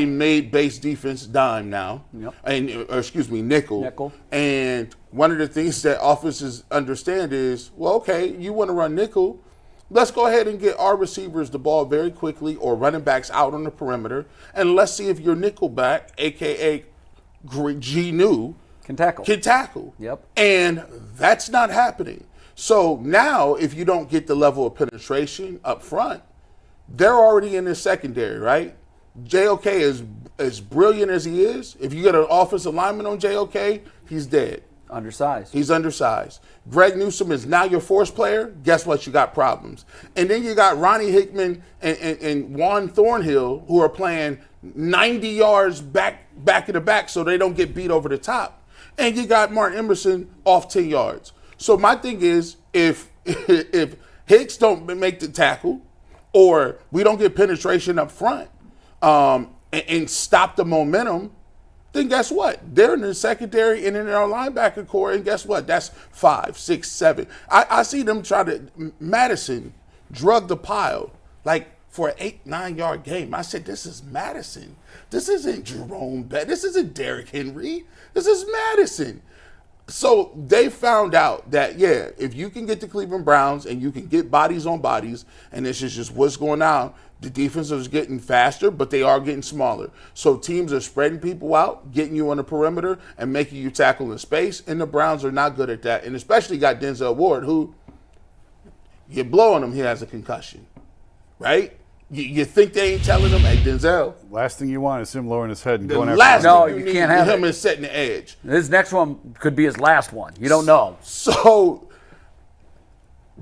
made base defense dime now, nickel. And one of the things that offenses understand is, well, okay, you want to run nickel, let's go ahead and get our receivers the ball very quickly, or running backs out on the perimeter, and let's see if your nickel back, aka G-New, can tackle. Yep. And that's not happening. So now, if you don't get the level of penetration up front, they're already in the secondary, right? JOK is as brilliant as he is. If you get an offensive lineman on JOK, he's dead. Undersized. He's undersized. Greg Newsome is now your force player. Guess what? You got problems. And then you got Ronnie Hickman and Juan Thornhill, who are playing 90 yards back in the back so they don't get beat over the top. And you got Martin Emerson off 10 yards. So my thing is, if Hicks don't make the tackle, or we don't get penetration up front, and stop the momentum, then guess what? They're in the secondary and in our linebacker core, and guess what? That's 5, 6, 7. I see them try to Madison drug the pile like for an 8-9 yard game. I said, this is Madison. This isn't Jerome Bettis. This isn't Derrick Henry. This is Madison. So they found out that, if you can get the Cleveland Browns and you can get bodies on bodies, and this is just what's going on, the defense is getting faster, but they are getting smaller. So teams are spreading people out, getting you on the perimeter, and making you tackle in space, and the Browns are not good at that. And especially got Denzel Ward, who, you're blowing him, he has a concussion, right? You think they ain't telling him, hey, Denzel. Last thing you want is him lowering his head and going after him. No, you can't have him it. and setting the edge. His next one could be his last one. You don't know. So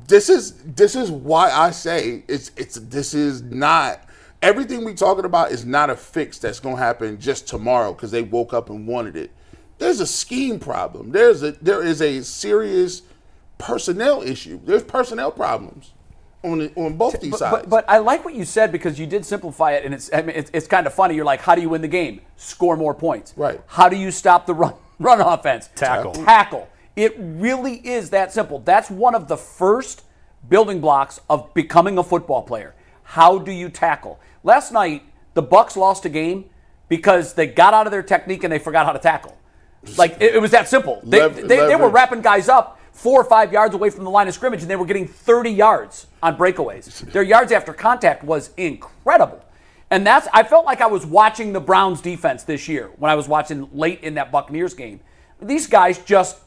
this is why I say this is not, everything we talking about is not a fix that's going to happen just tomorrow because they woke up and wanted it. There's a scheme problem. There is a serious personnel issue. There's personnel problems on both these sides. But I like what you said, because you did simplify it, and it's kind of funny. You're like, how do you win the game? Score more points. Right. How do you stop the run offense? Tackle. It really is that simple. That's one of the first building blocks of becoming a football player. How do you tackle? Last night, the Bucs lost a game because they got out of their technique and they forgot how to tackle. Like, it was that simple. They were wrapping guys up 4 or 5 yards away from the line of scrimmage, and they were getting 30 yards on breakaways. Their yards after contact was incredible. And I felt like I was watching the Browns defense this year when I was watching late in that Buccaneers game. These guys just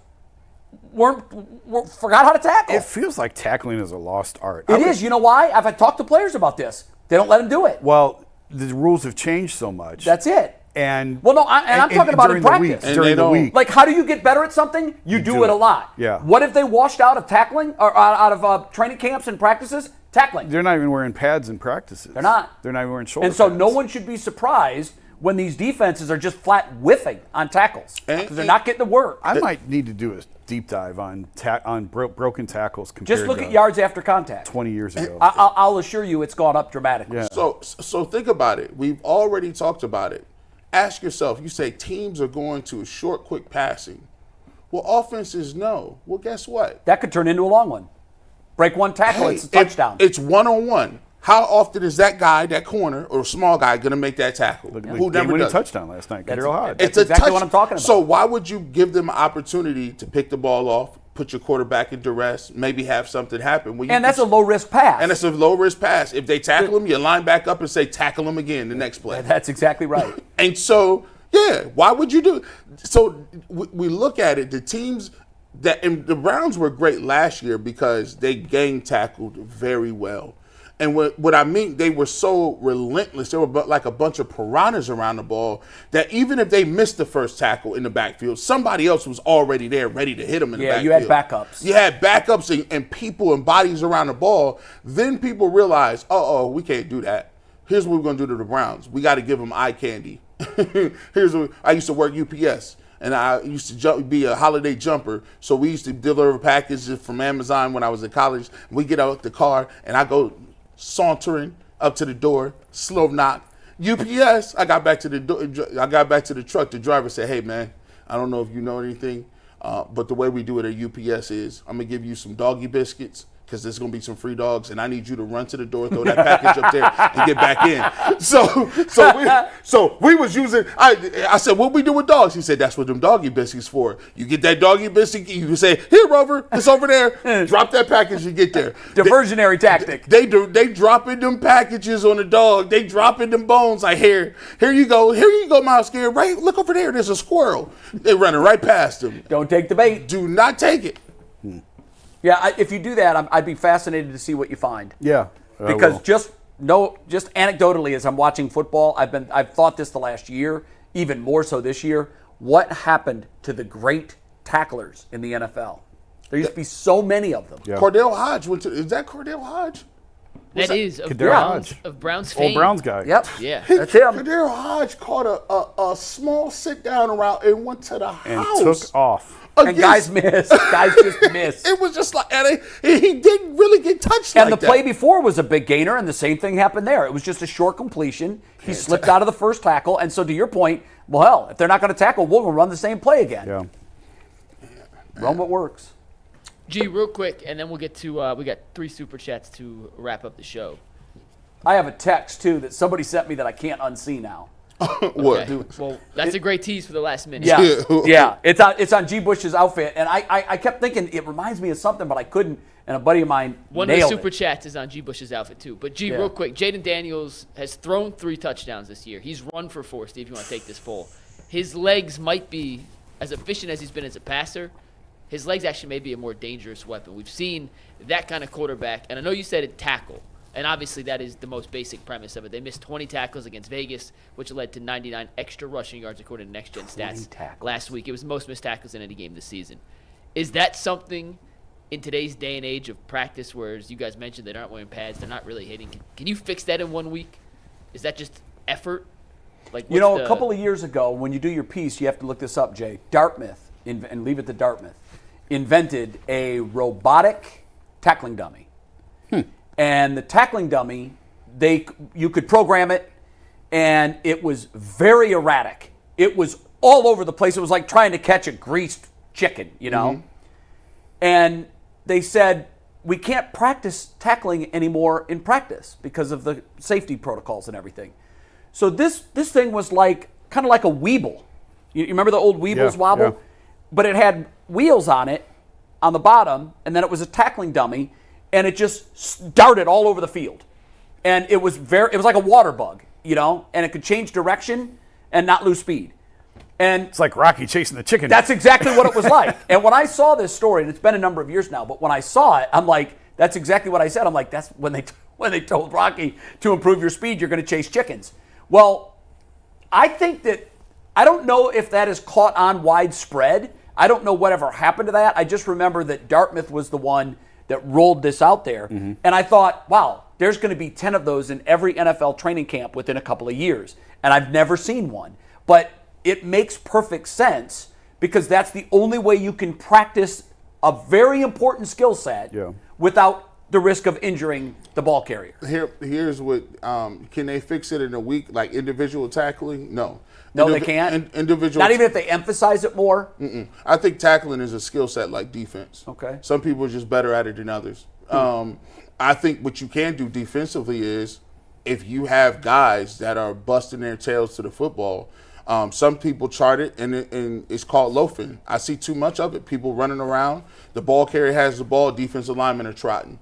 forgot how to tackle. It feels like tackling is a lost art. It is. You know why? I've talked to players about this. They don't let them do it. Well, the rules have changed so much. That's it. And well, no, I'm talking about in practice. During the week. Like, how do you get better at something? You do it a lot. Yeah. What if they washed out of tackling or out of training camps and practices? Tackling. They're not even wearing pads in practices. They're not. They're not even wearing shoulder pads. And so pads. no one should be surprised when these defenses are just flat whiffing on tackles because they're not getting the work. I might need to do a deep dive on broken tackles compared just look at yards after contact. 20 years ago. I'll assure you it's gone up dramatically. Yeah. So think about it. We've already talked about it. Ask yourself, you say teams are going to a short, quick passing. Well, offenses no. Well, guess what? That could turn into a long one. Break one tackle, it's a touchdown. It's one-on-one. How often is that guy, that corner, or small guy going to make that tackle? Who never did a touchdown last night? Daryl Hodge. That's exactly what I'm talking about. So why would you give them an opportunity to pick the ball off, put your quarterback in duress, maybe have something happen? And that's a low-risk pass. And it's a low-risk pass. If they tackle him, you line back up and say, tackle him again the next play. That's exactly right. And so, yeah, why would you do it? So we look at it, the teams and the Browns were great last year because they gang tackled very well. And what I mean, they were so relentless. They were like a bunch of piranhas around the ball that even if they missed the first tackle in the backfield, somebody else was already there ready to hit them in the backfield. Yeah, you had backups. You had backups and people and bodies around the ball. Then people realized, we can't do that. Here's what we're going to do to the Browns. We got to give them eye candy. Here's what I used to work UPS. And I used to be a holiday jumper. So we used to deliver packages from Amazon when I was in college. We get out the car, and I go sauntering up to the door, slow knock. UPS, I got back to the truck. The driver said, hey, man, I don't know if you know anything, but the way we do it at UPS is I'm going to give you some doggy biscuits because there's going to be some free dogs, and I need you to run to the door, throw that package up there, and get back in. So we was using, I said, what we do with dogs? He said, that's what them doggy biscuits for. You get that doggy biscuit, you say, here, Rover, it's over there. Drop that package, you get there. Diversionary tactic. They dropping them packages on the dog. They dropping them bones like, here you go, Miles Scared. Right, look over there, there's a squirrel. They running right past them. Don't take the bait. Do not take it. Yeah, if you do that, I'd be fascinated to see what you find. Yeah. Because just anecdotally, as I'm watching football, I've thought this the last year, even more so this year. What happened to the great tacklers in the NFL? There used to be so many of them. Yeah. Cordell Hodge is that Cordell Hodge? That is of Kadarius Browns fame. Old Browns guy. Yep. Yeah. That's him. Cordell Hodge caught a small sit down route and went to the And house. took off. And guys missed. Guys just missed. It was just like, and he didn't really get touched And like the play that. before was a big gainer, and the same thing happened there. It was just a short completion. He slipped out of the first tackle, and so to your point, well, hell, if they're not going to tackle, we'll run the same play again. Yeah. Run what works. G, real quick, and then we'll get to we got 3 super chats to wrap up the show. I have a text, too, that somebody sent me that I can't unsee now. What? Okay. Well, that's a great tease for the last minute. Yeah, yeah. It's on G. Bush's outfit, and I kept thinking it reminds me of something, but I couldn't. And a buddy of mine One of the nailed super it. chats is on G. Bush's outfit too. But G, Yeah. real quick, Jaden Daniels has thrown 3 touchdowns this year. He's run for 4. Steve, you want to take this full? His legs might be as efficient as he's been as a passer. His legs actually may be a more dangerous weapon. We've seen that kind of quarterback, and I know you said it tackle. And obviously that is the most basic premise of it. They missed 20 tackles against Vegas, which led to 99 extra rushing yards according to Next Gen Stats last week. It was the most missed tackles in any game this season. Is that something in today's day and age of practice where, as you guys mentioned, they aren't wearing pads, they're not really hitting? Can you fix that in 1 week? Is that just effort? Like, a couple of years ago, when you do your piece, you have to look this up, Jay. Dartmouth, and leave it to Dartmouth, invented a robotic tackling dummy. And the tackling dummy, you could program it, and it was very erratic. It was all over the place. It was like trying to catch a greased chicken, you know? Mm-hmm. And they said, we can't practice tackling anymore in practice because of the safety protocols and everything. So this thing was kind of like a Weeble. You remember the old Weebles wobble? Yeah. But it had wheels on it on the bottom, and then it was a tackling dummy, and it just darted all over the field. And it was like a water bug. and it could change direction and not lose speed. And It's like Rocky chasing the chicken. that's exactly what it was like. And when I saw this story, and it's been a number of years now, but when I saw it, I'm like, that's exactly what I said. I'm like, that's when they told Rocky to improve your speed, you're going to chase chickens. Well, I think that, I don't know if that is caught on widespread. I don't know whatever happened to that. I just remember that Dartmouth was the one that rolled this out there. And I thought, wow, there's going to be 10 of those in every NFL training camp within a couple of years. And I've never seen one. But it makes perfect sense because that's the only way you can practice a very important skill set without the risk of injuring the ball carrier. Here's what, can they fix it in a week, like individual tackling? No. No, they can't? Individual. Not even if they emphasize it more? I think tackling is a skill set like defense. Okay. Some people are just better at it than others. I think what you can do defensively is if you have guys that are busting their tails to the football, some people chart it, and it's called loafing. I see too much of it. People running around. The ball carrier has the ball. Defensive linemen are trotting.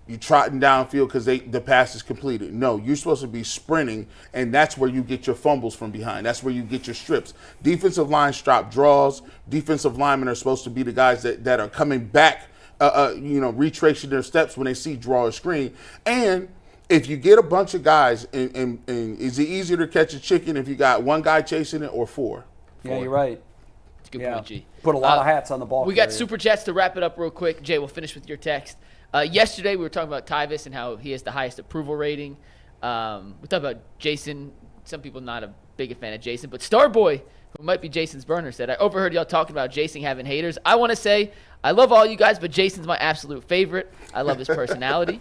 You trotting downfield because the pass is completed. No, you're supposed to be sprinting, and that's where you get your fumbles from behind. That's where you get your strips. Defensive line stop draws. Defensive linemen are supposed to be the guys that are coming back, retracing their steps when they see draw or screen. And if you get a bunch of guys, and is it easier to catch a chicken if you got one guy chasing it or four? Yeah, you're right. It's a good point, G. Put a lot of hats on the ball. We got super chats to wrap it up real quick. Jay, we'll finish with your text. Yesterday, we were talking about Tyvis and how he has the highest approval rating. We talked about Jason. Some people not a big fan of Jason, but Starboy, who might be Jason's burner, said, I overheard y'all talking about Jason having haters. I want to say I love all you guys, but Jason's my absolute favorite. I love his personality.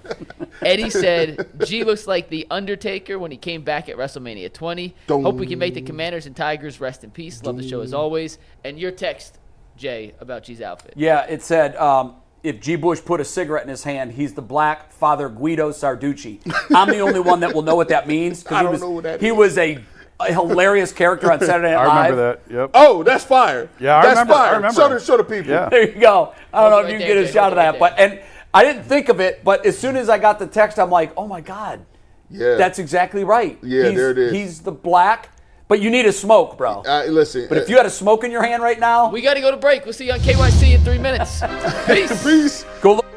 Eddie said, G looks like The Undertaker when he came back at WrestleMania 20. Hope we can make the Commanders and Tigers rest in peace. Love the show as always. And your text, Jay, about G's outfit. Yeah, it said, if G. Bush put a cigarette in his hand, he's the Black Father Guido Sarducci. I'm the only one that will know what that means. I don't know what that is. He was a hilarious character on Saturday Night Live. I remember that. Yep. Oh, that's fire. Yeah, I that's remember. fire. I remember. Show the people. Yeah. There you go. I don't know if you Right can there, get a Jay. shot of Right that. And I didn't think of it, but as soon as I got the text, I'm like, oh my God. Yeah. That's exactly right. Yeah, there it is. He's the black, but you need a smoke, bro. Listen. But if you had a smoke in your hand right now, We got to go to break. We'll see you on KYC in 3 minutes. Peace. Peace. go look.